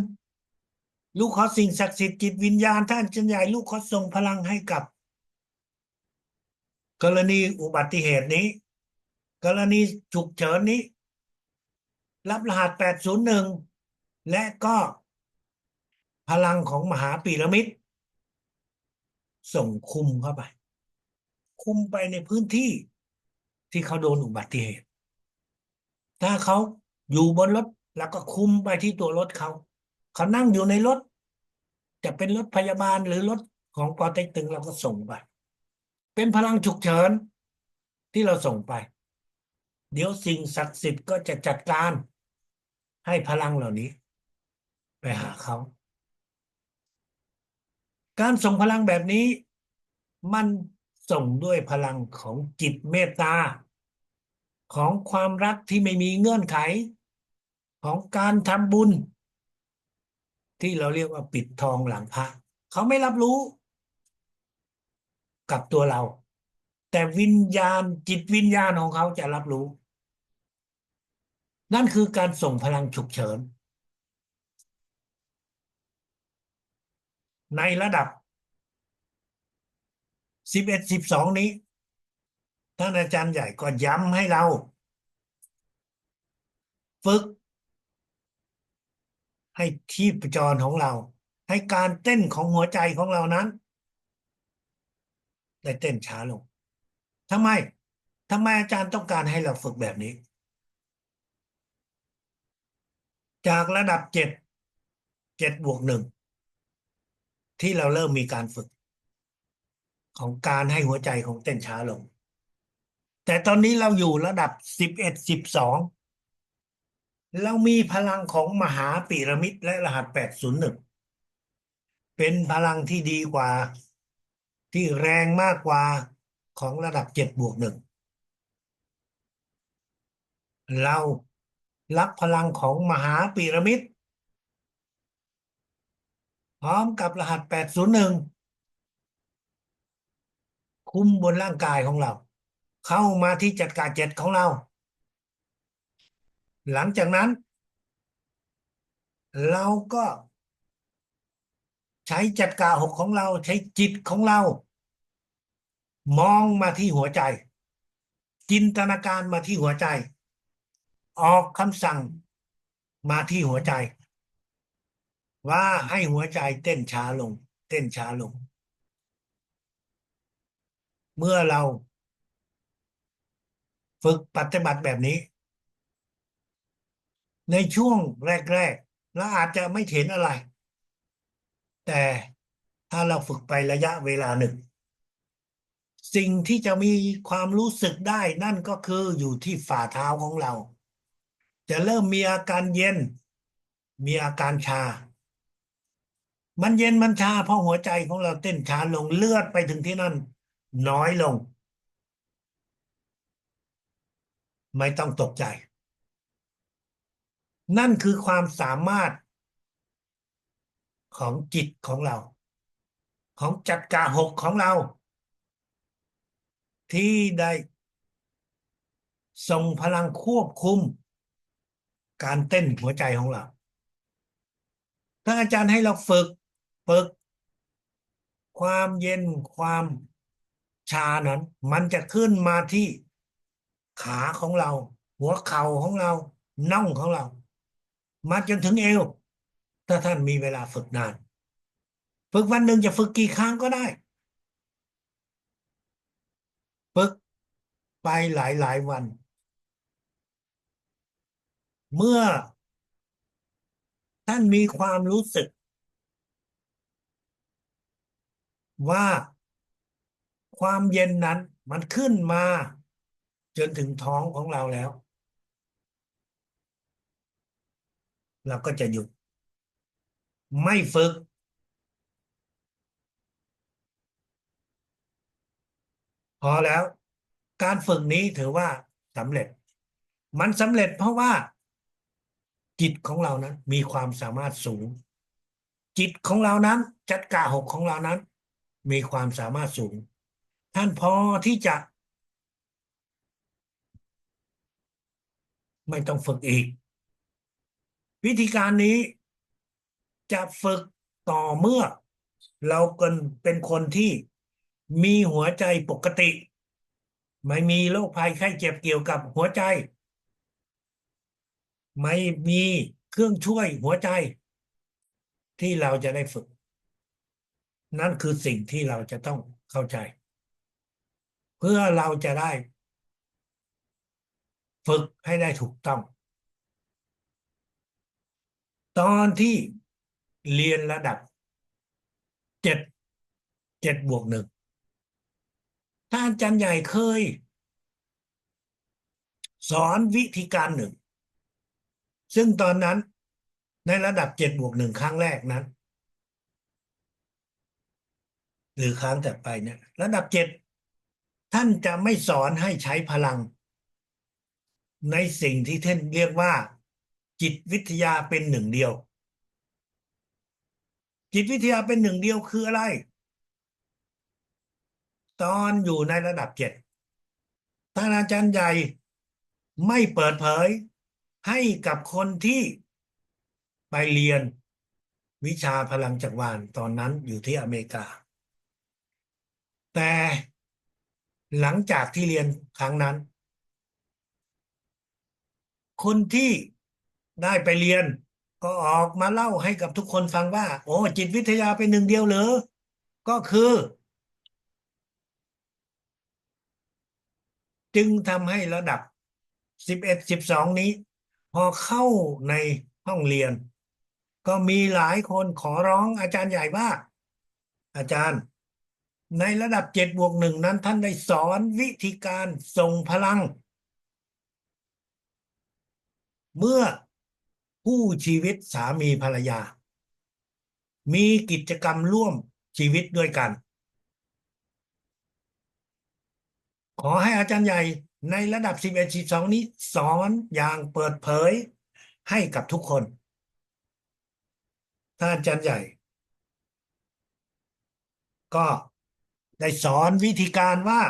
ลูกขอสิ่งศักดิ์สิทธิ์จิตวิญญาณท่านจันใหญ่ลูกขอส่งพลังให้กับกรณีอุบัติเหตุนี้กรณีฉุกเฉินนี้รับรหัส801และก็พลังของมหาพีระมิดส่งคุมเข้าไปคุมไปในพื้นที่ที่เขาโดนอุบัติเหตุถ้าเขาอยู่บนรถแล้วก็คุมไปที่ตัวรถเขานั่งอยู่ในรถจะเป็นรถพยาบาลหรือรถของปอเต็กตึงเราก็ส่งไปเป็นพลังฉุกเฉินที่เราส่งไปเดี๋ยวสิ่งศักดิ์สิทธิ์ก็จะจัดการให้พลังเหล่านี้ไปหาเขาการส่งพลังแบบนี้มันส่งด้วยพลังของจิตเมตตาของความรักที่ไม่มีเงื่อนไขของการทำบุญที่เราเรียกว่าปิดทองหลังพระเขาไม่รับรู้กับตัวเราแต่วิญญาณจิตวิญญาณของเขาจะรับรู้นั่นคือการส่งพลังฉุกเฉินในระดับ11 12นี้ท่านอาจารย์ใหญ่ก็ย้ำให้เราฝึกให้ชีพจรของเราให้การเต้นของหัวใจของเรานั้นได้เต้นช้าลงทำไมอาจารย์ต้องการให้เราฝึกแบบนี้จากระดับ7 7+1ที่เราเริ่มมีการฝึกของการให้หัวใจของเต้นช้าลงแต่ตอนนี้เราอยู่ระดับ11 12 เรามีพลังของมหาพีระมิดและรหัส801เป็นพลังที่ดีกว่าที่แรงมากกว่าของระดับ7+1เรารับพลังของมหาพีระมิดพร้อมกับรหัส801คุมบนร่างกายของเราเข้ามาที่จักระเจ็ดของเราหลังจากนั้นเราก็ใช้จักระหกของเราใช้จิตของเรามองมาที่หัวใจจินตนาการมาที่หัวใจออกคำสั่งมาที่หัวใจว่าให้หัวใจเต้นช้าลงเต้นช้าลงเมื่อเราฝึกปฏิบัติแบบนี้ในช่วงแรกๆเราอาจจะไม่เห็นอะไรแต่ถ้าเราฝึกไประยะเวลาหนึ่งสิ่งที่จะมีความรู้สึกได้นั่นก็คืออยู่ที่ฝ่าเท้าของเราจะเริ่มมีอาการเย็นมีอาการชามันเย็นมันชาเพราะหัวใจของเราเต้นช้าลงเลือดไปถึงที่นั่นน้อยลงไม่ต้องตกใจนั่นคือความสามารถของจิตของเราของจักระหกของเราที่ได้ส่งพลังควบคุมการเต้นหัวใจของเราถ้าอาจารย์ให้เราฝึกความเย็นความชานั้นมันจะขึ้นมาที่ขาของเราหัวเข่าของเราน่องของเรามาจนถึงเอวถ้าท่านมีเวลาฝึกนานฝึกวันหนึ่งจะฝึกกี่ครั้งก็ได้ฝึกไปหลายวันเมื่อท่านมีความรู้สึกว่าความเย็นนั้นมันขึ้นมาจนถึงท้องของเราแล้วเราก็จะหยุดไม่ฝึกพอแล้วการฝึกนี้ถือว่าสำเร็จมันสำเร็จเพราะว่าจิตของเรานั้นมีความสามารถสูงจิตของเรานั้นจัดกะหกของเรานั้นมีความสามารถสูงท่านพอที่จะไม่ต้องฝึกอีกวิธีการนี้จะฝึกต่อเมื่อเราเป็นคนที่มีหัวใจปกติไม่มีโรคภัยไข้เจ็บเกี่ยวกับหัวใจไม่มีเครื่องช่วยหัวใจที่เราจะได้ฝึกนั่นคือสิ่งที่เราจะต้องเข้าใจเพื่อเราจะได้ฝึกให้ได้ถูกต้องตอนที่เรียนระดับเจ็ด7+1ท่านอาจารย์ใหญ่เคยสอนวิธีการหนึ่งซึ่งตอนนั้นในระดับ7+1ครั้งแรกนั้นหรือครั้งต่อไปเนี่ยระดับ7ท่านจะไม่สอนให้ใช้พลังในสิ่งที่ท่านเรียกว่าจิตวิทยาเป็นหนึ่งเดียวจิตวิทยาเป็นหนึ่งเดียวคืออะไรตอนอยู่ในระดับ7ท่านอาจารย์ใหญ่ไม่เปิดเผยให้กับคนที่ไปเรียนวิชาพลังจักรวาลตอนนั้นอยู่ที่อเมริกาแต่หลังจากที่เรียนครั้งนั้นคนที่ได้ไปเรียนก็ออกมาเล่าให้กับทุกคนฟังว่าโอ้จิตวิทยาเป็นหนึ่งเดียวเหรอก็คือจึงทำให้ระดับ11 12นี้พอเข้าในห้องเรียนก็มีหลายคนขอร้องอาจารย์ใหญ่ว่าอาจารย์ในระดับ7+1นั้นท่านได้สอนวิธีการส่งพลังเมื่อ คู่ชีวิตสามีภรรยามีกิจกรรมร่วมชีวิตด้วยกันขอให้อาจารย์ใหญ่ในระดับ11 12นี้สอนอย่างเปิดเผยให้กับทุกคนท่านอาจารย์ใหญ่ก็ได้สอนวิธีการว่า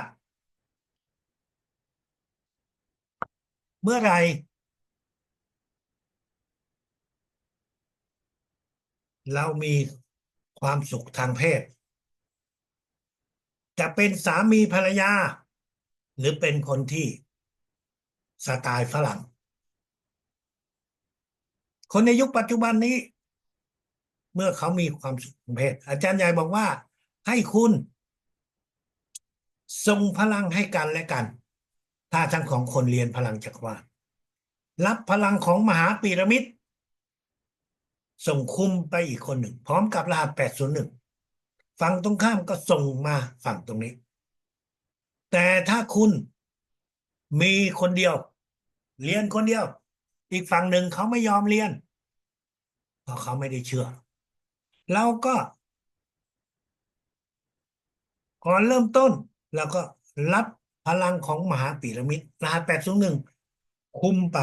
เมื่อไหรเรามีความสุขทางเพศจะเป็นสามีภรรยาหรือเป็นคนที่สไตล์ฝรั่งคนในยุคปัจจุบันนี้เมื่อเขามีความสุขทางเพศอาจารย์ใหญ่บอกว่าให้คุณส่งพลังให้กันและกันถ้าทั้งของคนเรียนพลังจักรวาลรับพลังของมหาพีระมิดส่งคุมไปอีกคนหนึ่งพร้อมกับรหัส801ฝั่งตรงข้ามก็ส่งมาฝั่งตรงนี้แต่ถ้าคุณมีคนเดียวเรียนคนเดียวอีกฝั่งหนึ่งเขาไม่ยอมเรียนเพราะเขาไม่ได้เชื่อเราก็ก่อนเริ่มต้นเราก็รับพลังของมหาพีระมิดรหัส801คุมไป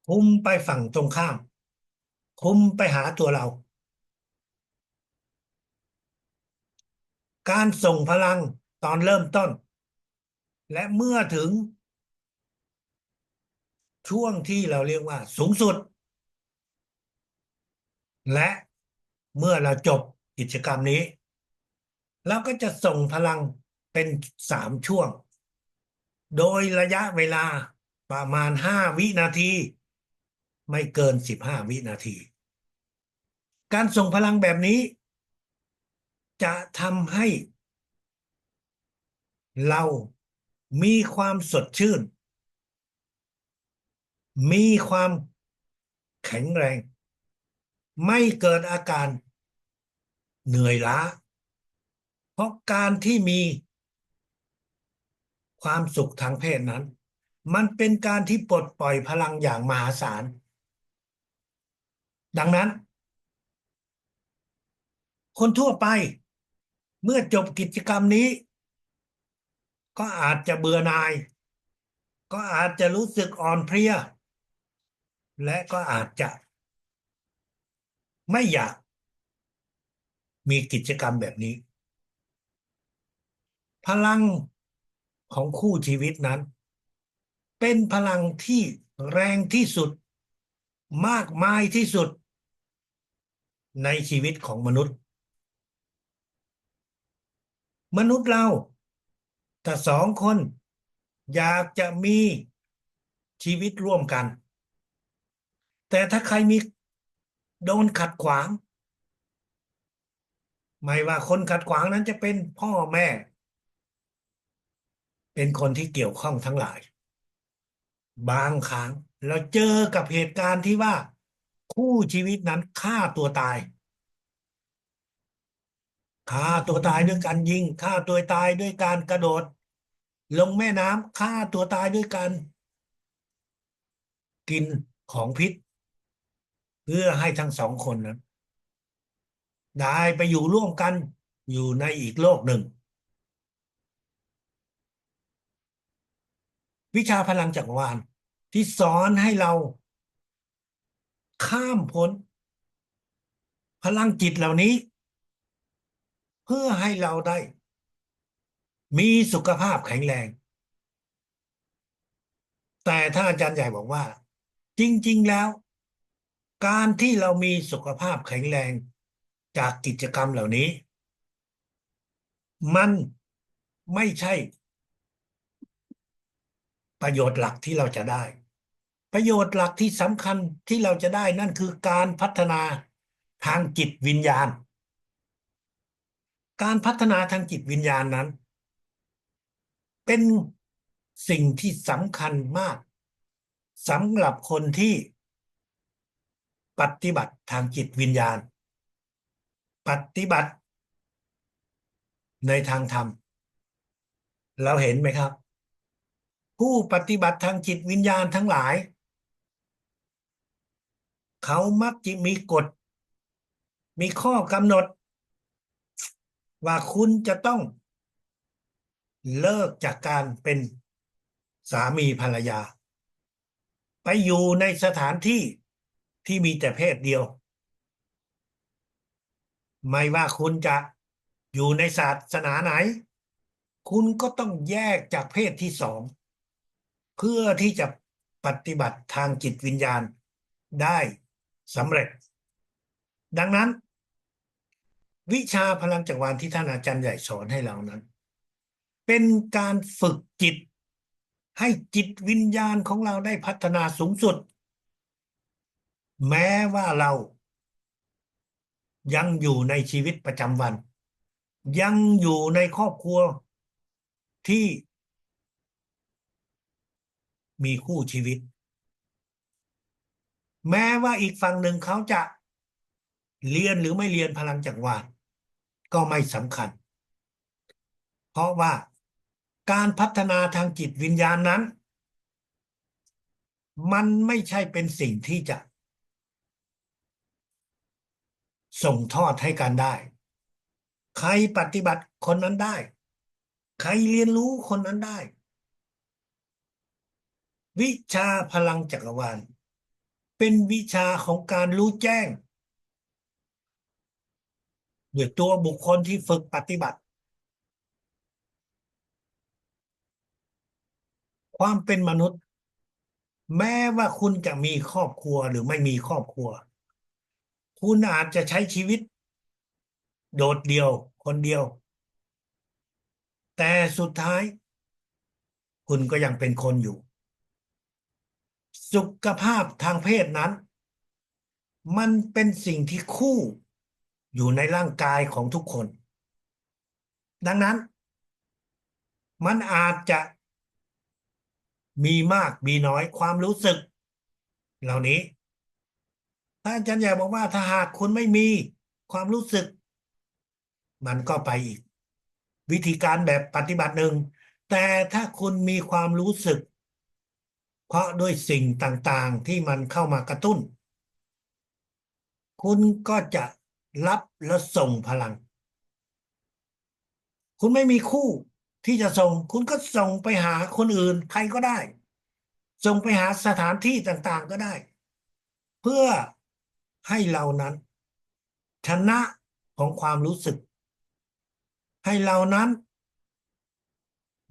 คุมไปฝั่งตรงข้ามคุมไปหาตัวเราการส่งพลังตอนเริ่มต้นและเมื่อถึงช่วงที่เราเรียกว่าสูงสุดและเมื่อเราจบกิจกรรมนี้เราก็จะส่งพลังเป็น3 ช่วงโดยระยะเวลาประมาณ5 วินาทีไม่เกิน15 วินาทีการส่งพลังแบบนี้จะทำให้เรามีความสดชื่นมีความแข็งแรงไม่เกิดอาการเหนื่อยล้าเพราะการที่มีความสุขทางเพศนั้นมันเป็นการที่ปลดปล่อยพลังอย่างมหาศาลดังนั้นคนทั่วไปเมื่อจบกิจกรรมนี้ก็อาจจะเบื่อหน่ายก็อาจจะรู้สึกอ่อนเพลียและก็อาจจะไม่อยากมีกิจกรรมแบบนี้พลังของคู่ชีวิตนั้นเป็นพลังที่แรงที่สุดมากมายที่สุดในชีวิตของมนุษย์เราถ้า2 คนอยากจะมีชีวิตร่วมกันแต่ถ้าใครมีโดนขัดขวางไม่ว่าคนขัดขวางนั้นจะเป็นพ่อแม่เป็นคนที่เกี่ยวข้องทั้งหลายบางครั้งเราเจอกับเหตุการณ์ที่ว่าคู่ชีวิตนั้นฆ่าตัวตายฆ่าตัวตายด้วยการยิงฆ่าตัวตายด้วยการกระโดดลงแม่น้ำฆ่าตัวตายด้วยการกินของพิษเพื่อให้ทั้ง2 คนนั้นได้ไปอยู่ร่วมกันอยู่ในอีกโลกหนึ่งวิชาพลังจักรวาลที่สอนให้เราข้ามพ้นพลังจิตเหล่านี้เพื่อให้เราได้มีสุขภาพแข็งแรงแต่ถ้าอาจารย์ใหญ่บอกว่าจริงๆแล้วการที่เรามีสุขภาพแข็งแรงจากกิจกรรมเหล่านี้มันไม่ใช่ประโยชน์หลักที่เราจะได้ประโยชน์หลักที่สำคัญที่เราจะได้นั่นคือการพัฒนาทางจิตวิญญาณการพัฒนาทางจิตวิญญาณนั้นเป็นสิ่งที่สำคัญมากสำหรับคนที่ปฏิบัติทางจิตวิญญาณปฏิบัติในทางธรรมเราเห็นไหมครับผู้ปฏิบัติทางจิตวิญญาณทั้งหลาย เขามักจะมีกฎมีข้อกำหนดว่าคุณจะต้องเลิกจากการเป็นสามีภรรยาไปอยู่ในสถานที่ที่มีแต่เพศเดียวไม่ว่าคุณจะอยู่ในศาสนาไหนคุณก็ต้องแยกจากเพศที่สองเพื่อที่จะปฏิบัติทางจิตวิญญาณได้สำเร็จดังนั้นวิชาพลังจักรวาลที่ท่านอาจารย์ใหญ่สอนให้เรานั้นเป็นการฝึกจิตให้จิตวิญญาณของเราได้พัฒนาสูงสุดแม้ว่าเรายังอยู่ในชีวิตประจำวันยังอยู่ในครอบครัวที่มีคู่ชีวิตแม้ว่าอีกฝั่งหนึ่งเขาจะเรียนหรือไม่เรียนพลังจักรวาลก็ไม่สำคัญเพราะว่าการพัฒนาทางจิตวิญญาณนั้นมันไม่ใช่เป็นสิ่งที่จะส่งทอดให้กันได้ใครปฏิบัติคนนั้นได้ใครเรียนรู้คนนั้นได้วิชาพลังจักรวาลเป็นวิชาของการรู้แจ้งด้วยตัวบุคคลที่ฝึกปฏิบัติความเป็นมนุษย์แม้ว่าคุณจะมีครอบครัวหรือไม่มีครอบครัวคุณอาจจะใช้ชีวิตโดดเดี่ยวคนเดียวแต่สุดท้ายคุณก็ยังเป็นคนอยู่สุขภาพทางเพศนั้นมันเป็นสิ่งที่คู่อยู่ในร่างกายของทุกคนดังนั้นมันอาจจะมีมากมีน้อยความรู้สึกเหล่านี้ถ้าอาจารย์ใหญ่บอกว่าถ้าหากคุณไม่มีความรู้สึกมันก็ไปอีกวิธีการแบบปฏิบัติหนึ่งแต่ถ้าคุณมีความรู้สึกเพราะด้วยสิ่งต่างๆที่มันเข้ามากระตุ้นคุณก็จะรับและส่งพลังคุณไม่มีคู่ที่จะส่งคุณก็ส่งไปหาคนอื่นใครก็ได้ส่งไปหาสถานที่ต่างๆก็ได้เพื่อให้เรานั้นชนะของความรู้สึกให้เรานั้น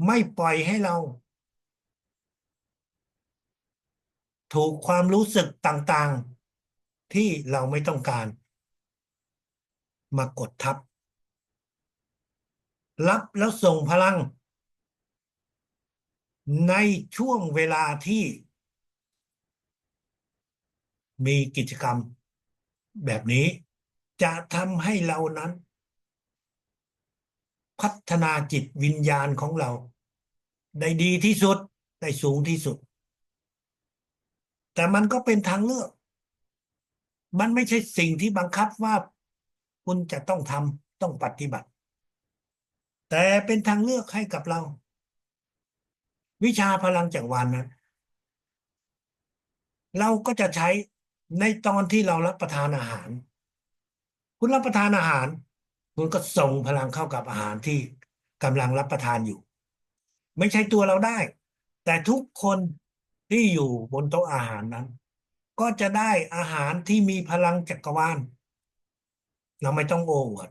ไม่ปล่อยให้เราถูกความรู้สึกต่างๆที่เราไม่ต้องการมากดทับรับแล้วส่งพลังในช่วงเวลาที่มีกิจกรรมแบบนี้จะทำให้เรานั้นพัฒนาจิตวิญญาณของเราได้ดีที่สุดได้สูงที่สุดแต่มันก็เป็นทางเลือกมันไม่ใช่สิ่งที่บังคับว่าคุณจะต้องทำต้องปฏิบัติแต่เป็นทางเลือกให้กับเราวิชาพลังจักรวาลนั้นเราก็จะใช้ในตอนที่เรารับประทานอาหารคุณรับประทานอาหารคุณก็ส่งพลังเข้ากับอาหารที่กำลังรับประทานอยู่ไม่ใช่ตัวเราได้แต่ทุกคนที่อยู่บนโต๊ะอาหารนั้นก็จะได้อาหารที่มีพลังจักรวาลเราไม่ต้องโอ้อวด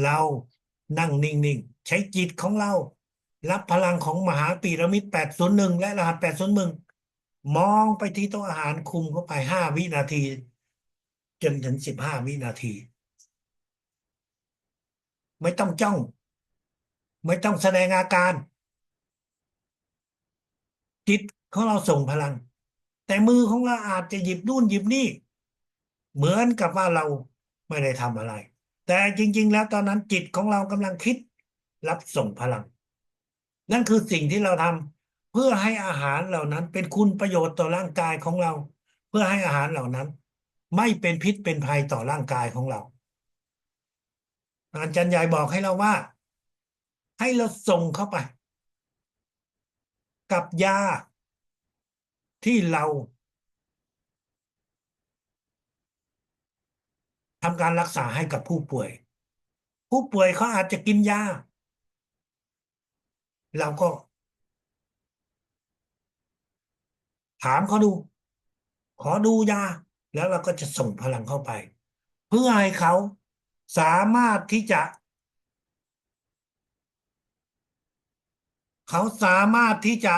เรานั่งนิ่งๆใช้จิตของเรารับพลังของมหาพีระมิด801และรหัส801มองไปที่โต๊ะอาหารคุมเข้าไป5 วินาทีจนถึง15 วินาทีไม่ต้องจ้องไม่ต้องแสดงอาการจิตของเราส่งพลังแต่มือของเราอาจจะหยิบนู่นหยิบนี่เหมือนกับว่าเราไม่ได้ทำอะไรแต่จริงๆแล้วตอนนั้นจิตของเรากำลังคิดรับส่งพลังนั่นคือสิ่งที่เราทำเพื่อให้อาหารเหล่านั้นเป็นคุณประโยชน์ต่อร่างกายของเราเพื่อให้อาหารเหล่านั้นไม่เป็นพิษเป็นภัยต่อร่างกายของเราอาจารย์ใหญ่บอกให้เราว่าให้เราส่งเข้าไปกับยาที่เรา ทำการรักษาให้กับผู้ป่วยผู้ป่วยเขาอาจจะกินยาเราก็ถามเขาดูขอดูยาแล้วเราก็จะส่งพลังเข้าไปเพื่อให้เขาสามารถที่จะเขาสามารถที่จะ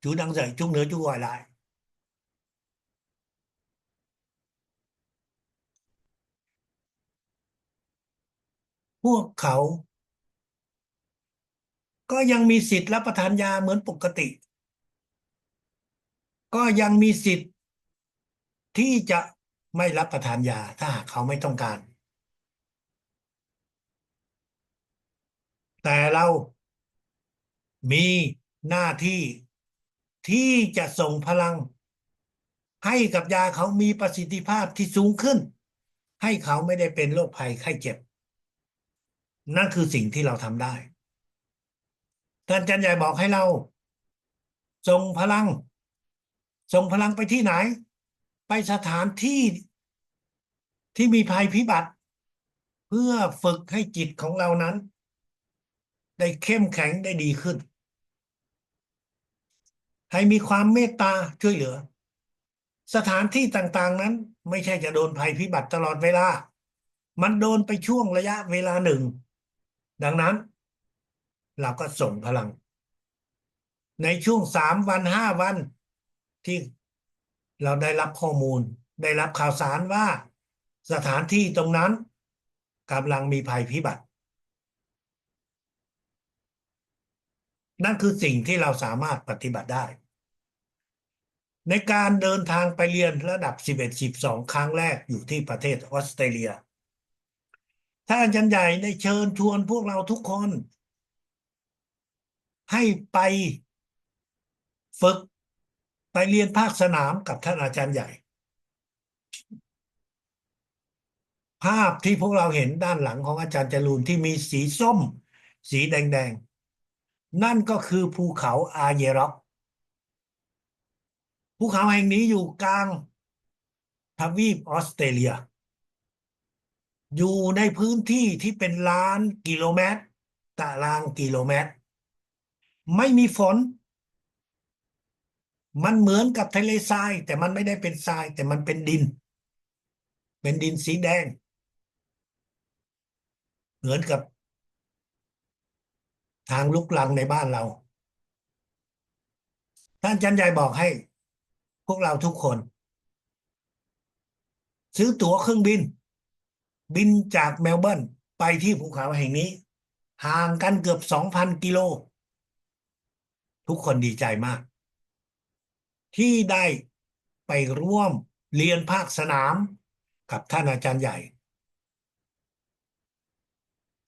chủ đang dạy chút nữa chú gọi lại พวกเขาก็ยังมีสิทธิ์รับประทานยาเหมือนปกติก็ยังมีสิทธิ์ที่จะไม่รับประทานยาถ้าหากเขาไม่ต้องการแต่เรามีหน้าที่ที่จะส่งพลังให้กับยาเขามีประสิทธิภาพที่สูงขึ้นให้เขาไม่ได้เป็นโรคภัยไข้เจ็บนั่นคือสิ่งที่เราทำได้ท่านอาจารย์ใหญ่บอกให้เราส่งพลังส่งพลังไปที่ไหนไปสถานที่ที่มีภัยพิบัติเพื่อฝึกให้จิตของเรานั้นได้เข้มแข็งได้ดีขึ้นให้มีความเมตตาช่วยเหลือสถานที่ต่างๆนั้นไม่ใช่จะโดนภัยพิบัติตลอดเวลามันโดนไปช่วงระยะเวลาหนึ่งดังนั้นเราก็ส่งพลังในช่วง3 วัน 5 วันที่เราได้รับข้อมูลได้รับข่าวสารว่าสถานที่ตรงนั้นกำลังมีภัยพิบัตินั่นคือสิ่งที่เราสามารถปฏิบัติได้ในการเดินทางไปเรียนระดับ11 12ครั้งแรกอยู่ที่ประเทศออสเตรเลียท่านอาจารย์ใหญ่ได้เชิญชวนพวกเราทุกคนให้ไปฝึกไปเรียนภาคสนามกับท่านอาจารย์ใหญ่ภาพที่พวกเราเห็นด้านหลังของอาจารย์จรูนที่มีสีส้มสีแดงๆนั่นก็คือภูเขาอาเยร็อกภูเขาแห่งนี้อยู่กลางทวีปออสเตรเลียอยู่ในพื้นที่ที่เป็น1,000,000 กิโลเมตรตารางกิโลเมตรไม่มีฝนมันเหมือนกับทะเลทรายแต่มันไม่ได้เป็นทรายแต่มันเป็นดินเป็นดินสีแดงเหมือนกับทางลุกรังในบ้านเราท่านอาจารย์ใหญ่บอกให้พวกเราทุกคนซื้อตั๋วเครื่องบินบินจากเมลเบิร์นไปที่ภูเขาแห่งนี้ห่างกันเกือบ2,000 กิโลทุกคนดีใจมากที่ได้ไปร่วมเรียนภาคสนามกับท่านอาจารย์ใหญ่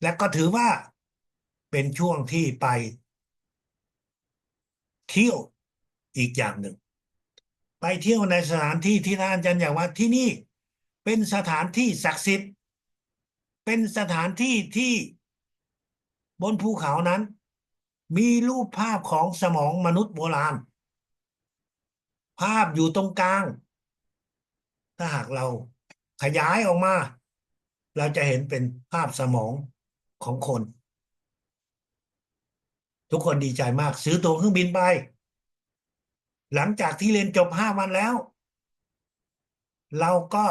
และก็ถือว่าเป็นช่วงที่ไปเที่ยวอีกอย่างหนึ่งไปเที่ยวในสถานที่ที่ท่านอาจารย์ใหญ่ว่าที่นี่เป็นสถานที่ศักดิ์สิทธิ์เป็นสถานที่ที่บนภูเขานั้นมีรูปภาพของสมองมนุษย์โบราณภาพอยู่ตรงกลาง ถ้าหากเราขยายออกมาเราจะเห็นเป็นภาพสมองของคนทุกคนดีใจมากซื้อตั๋วเครื่องบินไปหลังจากที่เรียนจบ5 วันแล้วเราก็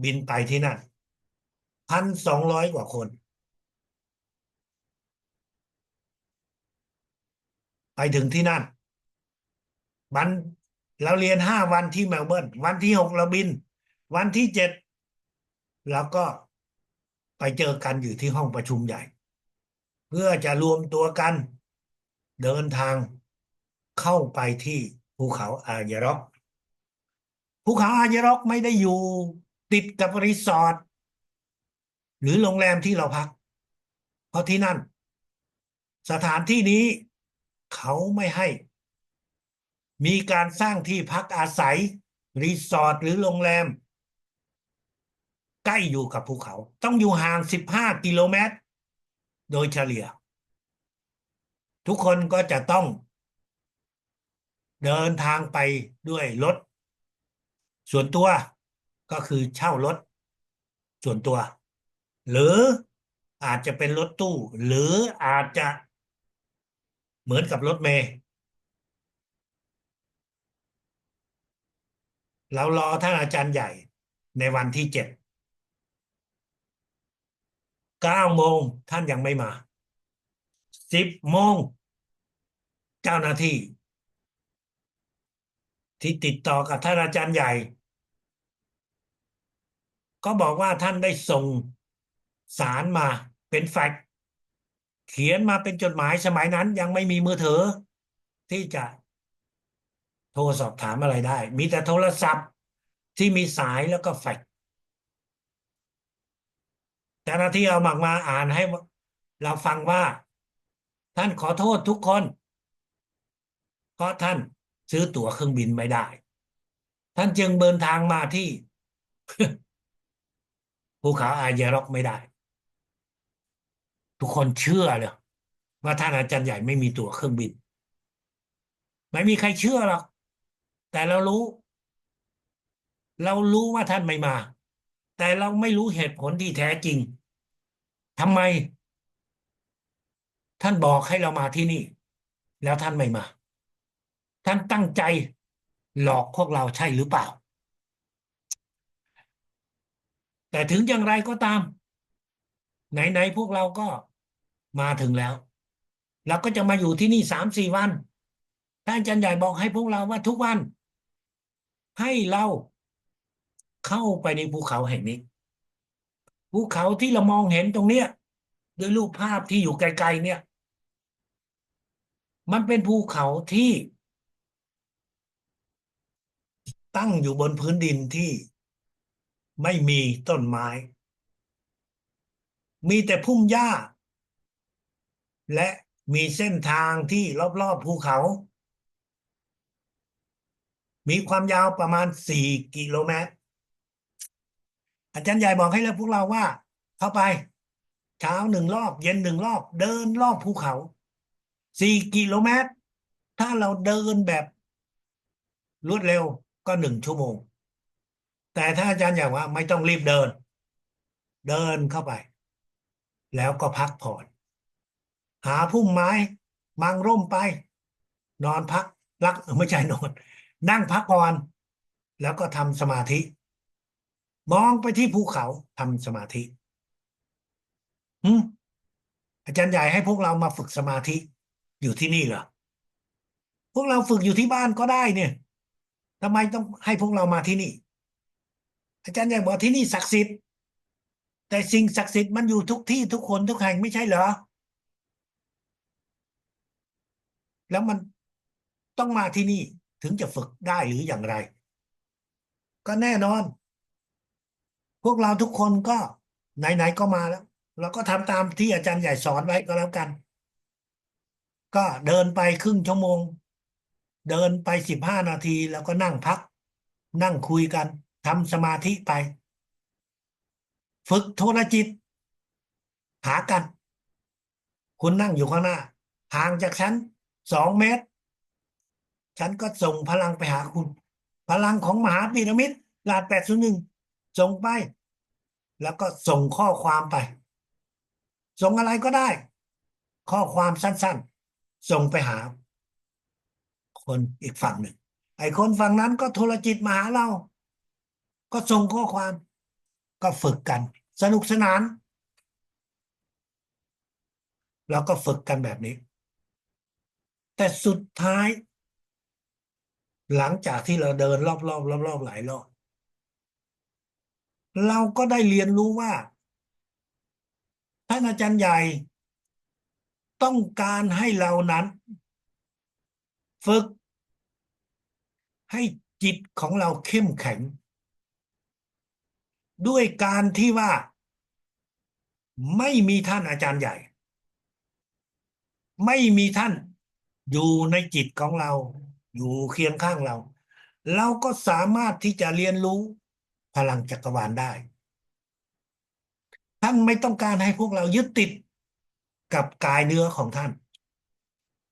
บินไปที่นั่น1,200 กว่าคนไปถึงที่นั่นวันเราเรียน5 วันที่เมลเบิร์นวันที่6เราบินวันที่7เราก็ไปเจอกันอยู่ที่ห้องประชุมใหญ่เพื่อจะรวมตัวกันเดินทางเข้าไปที่ภูเขาอาเยร็อก ภูเขาอาเยร็อกไม่ได้อยู่ติดกับรีสอร์ทหรือโรงแรมที่เราพักเพราะที่นั่นสถานที่นี้เขาไม่ให้มีการสร้างที่พักอาศัยรีสอร์ทหรือโรงแรมใกล้อยู่กับภูเขาต้องอยู่ห่าง15 กิโลเมตรโดยเฉลี่ยทุกคนก็จะต้องเดินทางไปด้วยรถส่วนตัว ก็คือเช่ารถส่วนตัวหรืออาจจะเป็นรถตู้หรืออาจจะเหมือนกับรถเมล์เรารอท่านอาจารย์ใหญ่ในวันที่79 โมงท่านยังไม่มา10 โมงเจ้าหน้าที่ที่ติดต่อกับท่านอาจารย์ใหญ่ก็บอกว่าท่านได้ส่งสารมาเป็นแฟกซ์เขียนมาเป็นจดหมายสมัยนั้นยังไม่มีมือถือที่จะโทรสอบถามอะไรได้มีแต่โทรศัพท์ที่มีสายแล้วก็แฟกซ์เจ้าหน้าที่เอามาอ่านให้เราฟังว่าท่านขอโทษทุกคนเพราะท่านซื้อตั๋วเครื่องบินไม่ได้ท่านจึงเดินทางมาที่ภูเขาอาเยร็อกไม่ได้ทุกคนเชื่อเลยว่าท่านอาจารย์ใหญ่ไม่มีตั๋วเครื่องบินไม่มีใครเชื่อหรอกแต่เรารู้ว่าท่านไม่มาแต่เราไม่รู้เหตุผลที่แท้จริงทำไมท่านบอกให้เรามาที่นี่แล้วท่านไม่มาท่านตั้งใจหลอกพวกเราใช่หรือเปล่าแต่ถึงอย่างไรก็ตามไหนๆพวกเราก็มาถึงแล้วเราก็จะมาอยู่ที่นี่3-4 วันท่านอาจารย์ใหญ่บอกให้พวกเราว่าทุกวันให้เราเข้าไปในภูเขาแห่งนี้ภูเขาที่เรามองเห็นตรงเนี้ยด้วยรูปภาพที่อยู่ไกลๆเนี่ยมันเป็นภูเขาที่ตั้งอยู่บนพื้นดินที่ไม่มีต้นไม้มีแต่พุ่มหญ้าและมีเส้นทางที่รอบๆภูเขามีความยาวประมาณ4 กิโลเมตรอาจารย์ใหญ่บอกให้เราพวกเราว่าเข้าไปเช้า1 รอบเย็น1 รอบเดินรอบภูเขา4 กิโลเมตรถ้าเราเดินแบบรวดเร็วก็1 ชั่วโมงแต่ถ้าอาจารย์อยากว่าไม่ต้องรีบเดินเดินเข้าไปแล้วก็พักผ่อนหาพุ่มไม้มังร่มไปนอนพักไม่ใช่นอนนั่งพักผ่อนแล้วก็ทำสมาธิมองไปที่ภูเขาทำสมาธิอืมอาจารย์ใหญ่ให้พวกเรามาฝึกสมาธิอยู่ที่นี่เหรอพวกเราฝึกอยู่ที่บ้านก็ได้เนี่ยทำไมต้องให้พวกเรามาที่นี่อาจารย์ใหญ่บอกที่นี่ศักดิ์สิทธิ์แต่สิ่งศักดิ์สิทธิ์มันอยู่ทุกที่ทุกคนทุกแห่งไม่ใช่เหรอแล้วมันต้องมาที่นี่ถึงจะฝึกได้หรืออย่างไรก็แน่นอนพวกเราทุกคนก็ไหนๆก็มาแล้วเราก็ทำตามที่อาจารย์ใหญ่สอนไว้ก็แล้วกันก็เดินไปครึ่ง ชั่วโมงเดินไป15 นาทีแล้วก็นั่งพักนั่งคุยกันทำสมาธิไปฝึกโทรจิตหากันคุณนั่งอยู่ข้างหน้าห่างจากฉัน2 เมตรฉันก็ส่งพลังไปหาคุณพลังของมหาพีระมิดลาด 801ส่งไปแล้วก็ส่งข้อความไปส่งอะไรก็ได้ข้อความสั้นๆส่งไปหาคนอีกฝั่งหนึ่งไอ้คนฝั่งนั้นก็โทรจิตมาหาเราก็ส่งข้อความก็ฝึกกันสนุกสนานแล้วก็ฝึกกันแบบนี้แต่สุดท้ายหลังจากที่เราเดินรอบหลายรอบเราก็ได้เรียนรู้ว่าท่านอาจารย์ใหญ่ต้องการให้เรานั้นฝึกให้จิตของเราเข้มแข็งด้วยการที่ว่าไม่มีท่านอาจารย์ใหญ่ไม่มีท่านอยู่ในจิตของเราอยู่เคียงข้างเราเราก็สามารถที่จะเรียนรู้พลังจักรวาลได้ท่านไม่ต้องการให้พวกเรายึดติดกับกายเนื้อของท่าน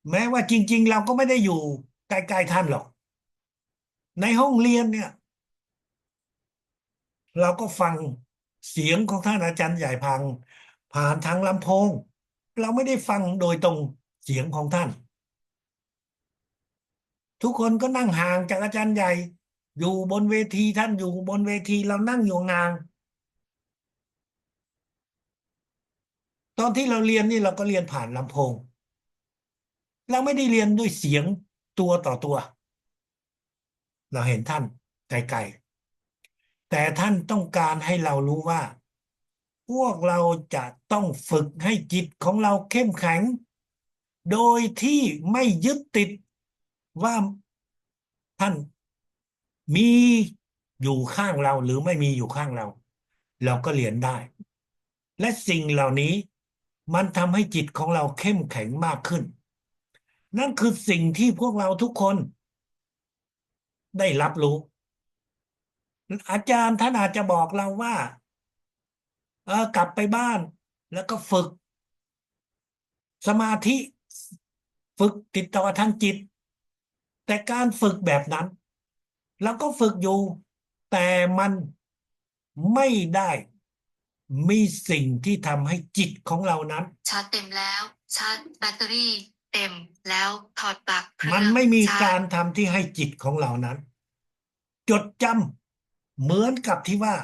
แม้ว่าจริงๆเราก็ไม่ได้อยู่ใกล้ๆท่านหรอกในห้องเรียนเนี่ย เราก็ฟังเสียงของท่านอาจารย์ใหญ่ผ่านทางลำโพงเราไม่ได้ฟังโดยตรงเสียงของท่านทุกคนก็นั่งห่างจากอาจารย์ใหญ่อยู่บนเวทีท่านอยู่บนเวทีเรานั่งอยู่ห่างตอนที่เราเรียนนี่เราก็เรียนผ่านลำโพงเราไม่ได้เรียนด้วยเสียงตัวต่อตัวเราเห็นท่านไกลๆแต่ท่านต้องการให้เรารู้ว่าพวกเราจะต้องฝึกให้จิตของเราเข้มแข็งโดยที่ไม่ยึดติดว่าท่านมีอยู่ข้างเราหรือไม่มีอยู่ข้างเราเราก็เรียนได้และสิ่งเหล่านี้มันทำให้จิตของเราเข้มแข็งมากขึ้นนั่นคือสิ่งที่พวกเราทุกคนได้รับรู้อาจารย์ท่านอาจจะบอกเราว่ากลับไปบ้านแล้วก็ฝึกสมาธิฝึกติดต่อทางจิตแต่การฝึกแบบนั้นเราก็ฝึกอยู่แต่มันไม่ได้มีสิ่งที่ทำให้จิตของเรานั้นชาร์จเต็มแล้วชาร์จแบตเตอรี่เต็มแล้วถอดปลั๊กเครื่องมันไม่มีชาร์จการทำที่ให้จิตของเรานั้นจดจำเหมือนกับที่ว่า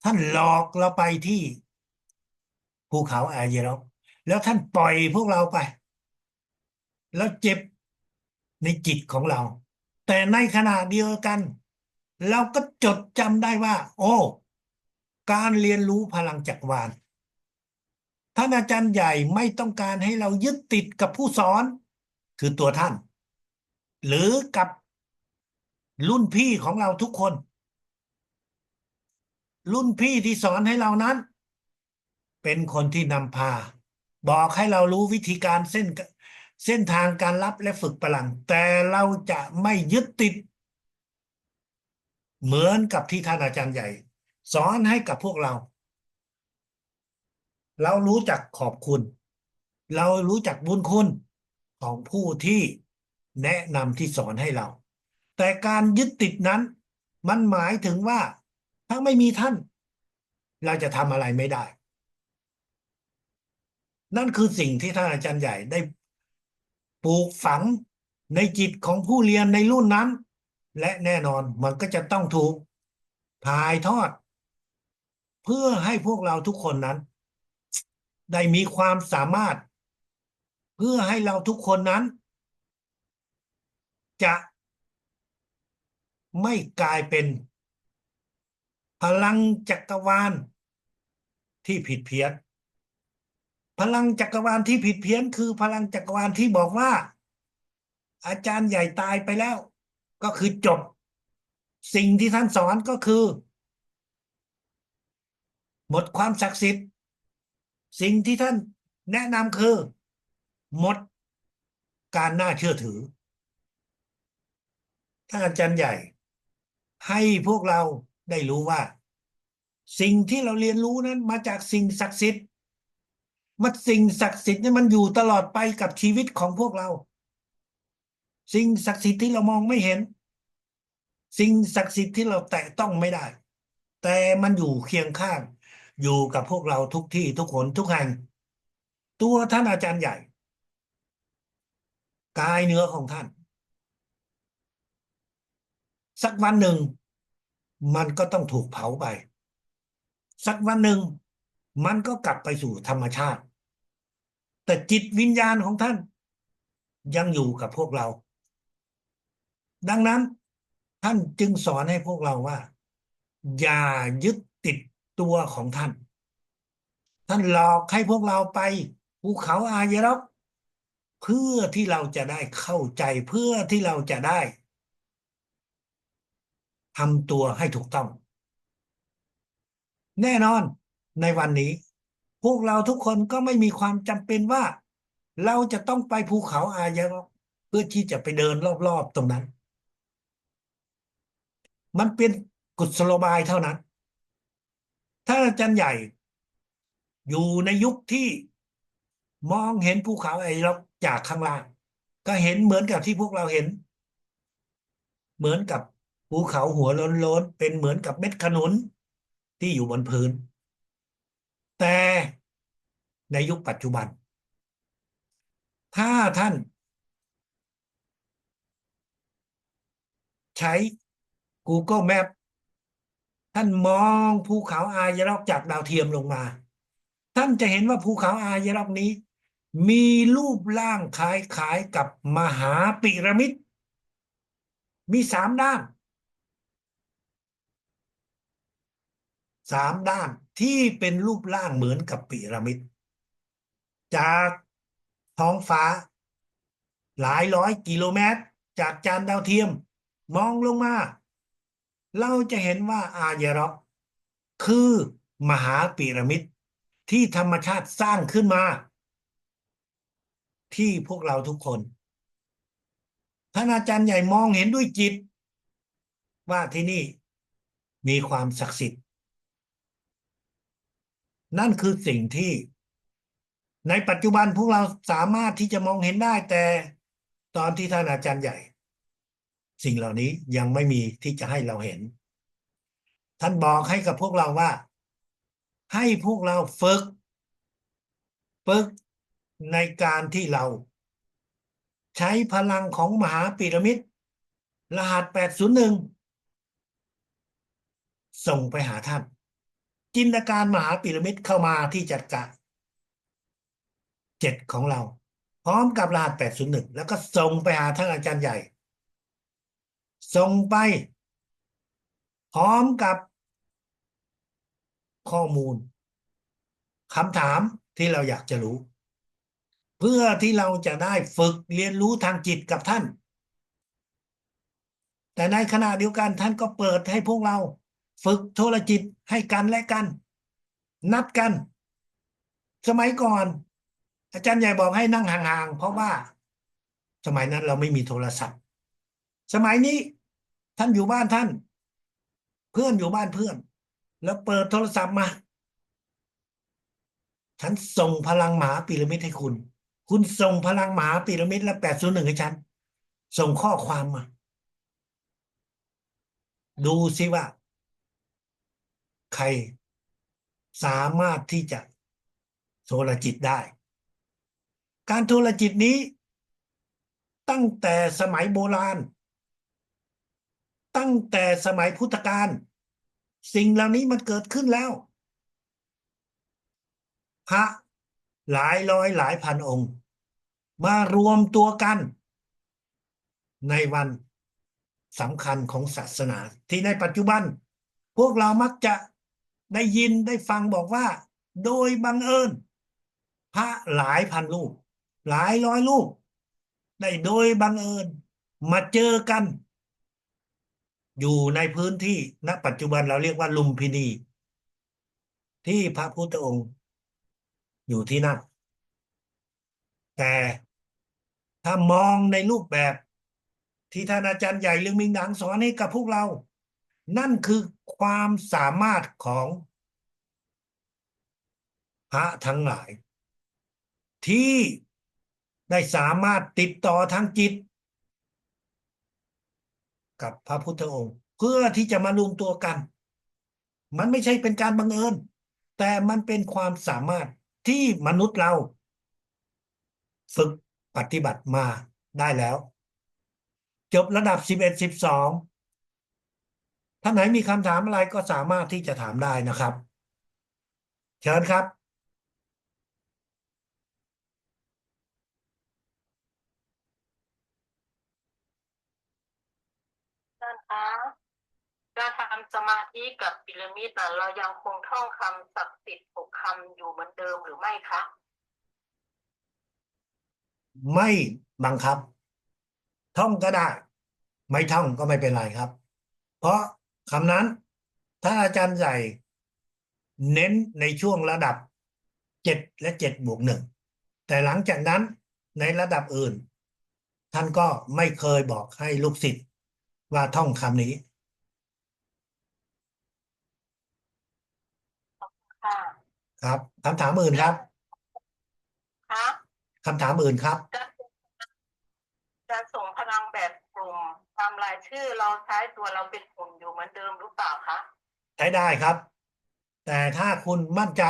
ท่านหลอกเราไปที่ภูเขาอาเยรอกแล้วท่านปล่อยพวกเราไปแล้วเจ็บในจิตของเราแต่ในขณะเดียวกันเราก็จดจำได้ว่าโอ้การเรียนรู้พลังจักรวาลท่านอาจารย์ใหญ่ไม่ต้องการให้เรายึดติดกับผู้สอนคือตัวท่านหรือกับรุ่นพี่ของเราทุกคนรุ่นพี่ที่สอนให้เรานั้นเป็นคนที่นำพาบอกให้เรารู้วิธีการเส้นทางการรับและฝึกพลังแต่เราจะไม่ยึดติดเหมือนกับที่ท่านอาจารย์ใหญ่สอนให้กับพวกเราเรารู้จักขอบคุณเรารู้จักบุญคุณของผู้ที่แนะนำที่สอนให้เราแต่การยึดติดนั้นมันหมายถึงว่าถ้าไม่มีท่านเราจะทำอะไรไม่ได้ นั่นคือสิ่งที่ท่านอาจารย์ใหญ่ได้ปลูกฝังในจิตของผู้เรียนในรุ่นนั้นและแน่นอนมันก็จะต้องถูกถ่ายทอดเพื่อให้พวกเราทุกคนนั้นได้มีความสามารถเพื่อให้เราทุกคนนั้นจะไม่กลายเป็นพลังจักรวาลที่ผิดเพี้ยนพลังจักรวาลที่ผิดเพี้ยนคือพลังจักรวาลที่บอกว่าอาจารย์ใหญ่ตายไปแล้วก็คือจบสิ่งที่ท่านสอนก็คือ หมดความศักดิ์สิทธิ์สิ่งที่ท่านแนะนำคือหมดการน่าเชื่อถือท่านอาจารย์ใหญ่ให้พวกเราได้รู้ว่าสิ่งที่เราเรียนรู้นั้นมาจากสิ่งศักดิ์สิทธิ์มันสิ่งศักดิ์สิทธิ์นี่มันอยู่ตลอดไปกับชีวิตของพวกเราสิ่งศักดิ์สิทธิ์ที่เรามองไม่เห็นสิ่งศักดิ์สิทธิ์ที่เราแตะต้องไม่ได้แต่มันอยู่เคียงข้างอยู่กับพวกเราทุกที่ทุกคนทุกแห่งตัวท่านอาจารย์ใหญ่กายเนื้อของท่าน สักวันหนึ่งมันก็ต้องถูกเผาไปสักวันหนึ่งมันก็กลับไปสู่ธรรมชาติแต่จิตวิญญาณของท่านยังอยู่กับพวกเราดังนั้นท่านจึงสอนให้พวกเราว่าอย่ายึดติดตัวของท่านท่านหลอกให้พวกเราไปภูเขาอาเยร็อกเพื่อที่เราจะได้เข้าใจเพื่อที่เราจะได้ทำตัวให้ถูกต้อง แน่นอนในวันนี้พวกเราทุกคนก็ไม่มีความจำเป็นว่าเราจะต้องไปภูเขาอาญะเพื่อที่จะไปเดินรอบๆตรงนั้นมันเป็นกุศโลบายเท่านั้นถ้าอาจารย์ใหญ่อยู่ในยุคที่มองเห็นภูเขาไอร็อกจากข้างล่างก็เห็นเหมือนกับที่พวกเราเห็นเหมือนกับ ภูเขาหัวโล้นๆเป็นเหมือนกับเม็ดขนุนที่อยู่บนพื้นแต่ในยุคปัจจุบันถ้าท่านใช้ Google Map ท่านมองภูเขาอายร็อกจากดาวเทียมลงมาท่านจะเห็นว่าภูเขาอายร็อกนี้มีรูปร่างคล้ายๆกับมหาพีระมิดมี3 ด้านที่เป็นรูปร่างเหมือนกับพีระมิดจากท้องฟ้าหลายร้อยกิโลเมตรจากจานดาวเทียมมองลงมาเราจะเห็นว่าอายร็อกคือมหาพีระมิดที่ธรรมชาติสร้างขึ้นมาที่พวกเราทุกคนท่านอาจารย์ใหญ่มองเห็นด้วยจิตว่าที่นี่มีความศักดิ์สิทธิ์นั่นคือสิ่งที่ในปัจจุบันพวกเราสามารถที่จะมองเห็นได้แต่ตอนที่ท่านอาจารย์ใหญ่สิ่งเหล่านี้ยังไม่มีที่จะให้เราเห็นท่านบอกให้กับพวกเราว่าให้พวกเราฝึกในการที่เราใช้พลังของมหาพีระมิดรหัส801ส่งไปหาท่านจินตนาการมหาพีระมิดเข้ามาที่จักระ7ของเราพร้อมกับรหัส801แล้วก็ส่งไปหาท่านอาจารย์ใหญ่ส่งไปพร้อมกับข้อมูลคำถามที่เราอยากจะรู้เพื่อที่เราจะได้ฝึกเรียนรู้ทางจิตกับท่านแต่ในขณะเดียวกันท่านก็เปิดให้พวกเราฝึกโทรจิตให้กันและกันนัดกันสมัยก่อนอาจารย์ใหญ่บอกให้นั่งห่างๆเพราะว่าสมัยนั้นเราไม่มีโทรศัพท์สมัยนี้ท่านอยู่บ้านท่านเพื่อนอยู่บ้านเพื่อนแล้วเปิดโทรศัพท์มาฉันส่งพลังมหาพีระมิดให้คุณคุณส่งพลังมหาพีระมิดและ801ให้ฉันส่งข้อความมาดูซิว่าใครสามารถที่จะโทรจิตได้การโทรจิตนี้ตั้งแต่สมัยโบราณตั้งแต่สมัยพุทธกาลสิ่งเหล่านี้มันเกิดขึ้นแล้วพระหลายร้อยหลายพันองค์มารวมตัวกันในวันสำคัญของศาสนาที่ในปัจจุบันพวกเรามักจะได้ยินได้ฟังบอกว่าโดยบังเอิญพระหลายพันรูปหลายร้อยรูปได้โดยบังเอิญมาเจอกันอยู่ในพื้นที่ณปัจจุบันเราเรียกว่าลุมพินีที่พระพุทธองค์อยู่ที่นั่นแต่ถ้ามองในรูปแบบที่ท่านอาจารย์ใหญ่เรืองมิงหนังสอนให้กับพวกเรานั่นคือความสามารถของพระทั้งหลายที่ได้สามารถติดต่อทางจิตกับพระพุทธองค์เพื่อที่จะมารวมตัวกันมันไม่ใช่เป็นการบังเอิญแต่มันเป็นความสามารถที่มนุษย์เราฝึกปฏิบัติมาได้แล้วจบระดับ11 12ท่านไหนมีคำถามอะไรก็สามารถที่จะถามได้นะครับเชิญครับอาจารย์คะการทำสมาธิกับพีระมิดน่ะเรายังคงท่องคำศักดิ์สิทธิ์6 คำอยู่เหมือนเดิมหรือไม่คะไม่บังคับท่องก็ได้ไม่ท่องก็ไม่เป็นไรครับเพราะคำนั้นถ้าอาจารย์ใหญ่เน้นในช่วงระดับ7 และ 7+1แต่หลังจากนั้นในระดับอื่นท่านก็ไม่เคยบอกให้ลูกศิษย์ว่าท่องคำนี้ค่ะครับคำถามอื่นครับคะคำถามอื่นครับการการส่งพลังแบบกลุ่มไป ตามรายชื่อเราใช้ตัวเราเป็นหุ่นอยู่เหมือนเดิมหรือเปล่าคะ ใช้ได้ครับ แต่ถ้าคุณมั่นใจ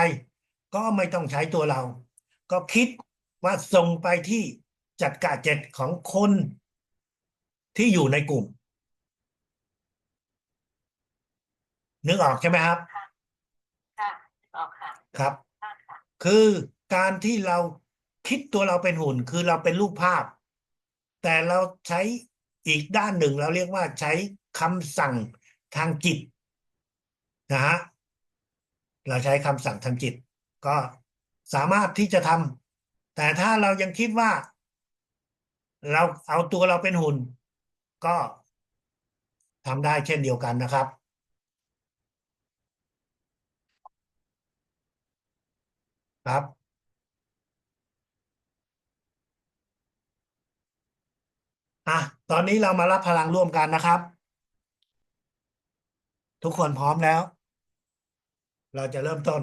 ก็ไม่ต้องใช้ตัวเรา ก็คิดว่าส่งไปที่จัดการเจ็ดของคนที่อยู่ในกลุ่ม นึกออกใช่ไหมครับ ค่ะค่ะออกค่ะครับ ค่ะค่ะ คือการที่เราคิดตัวเราเป็นหุ่นคือเราเป็นรูปภาพ แต่เราใช้อีกด้านหนึ่งเราเรียกว่าใช้คำสั่งทางจิตนะฮะเราใช้คำสั่งทางจิต ก็สามารถที่จะทำแต่ถ้าเรายังคิดว่าเราเอาตัวเราเป็นหุ่นก็ทำได้เช่นเดียวกันนะครับครับอ่ะตอนนี้เรามารับพลังร่วมกันนะครับทุกคนพร้อมแล้วเราจะเริ่มต้น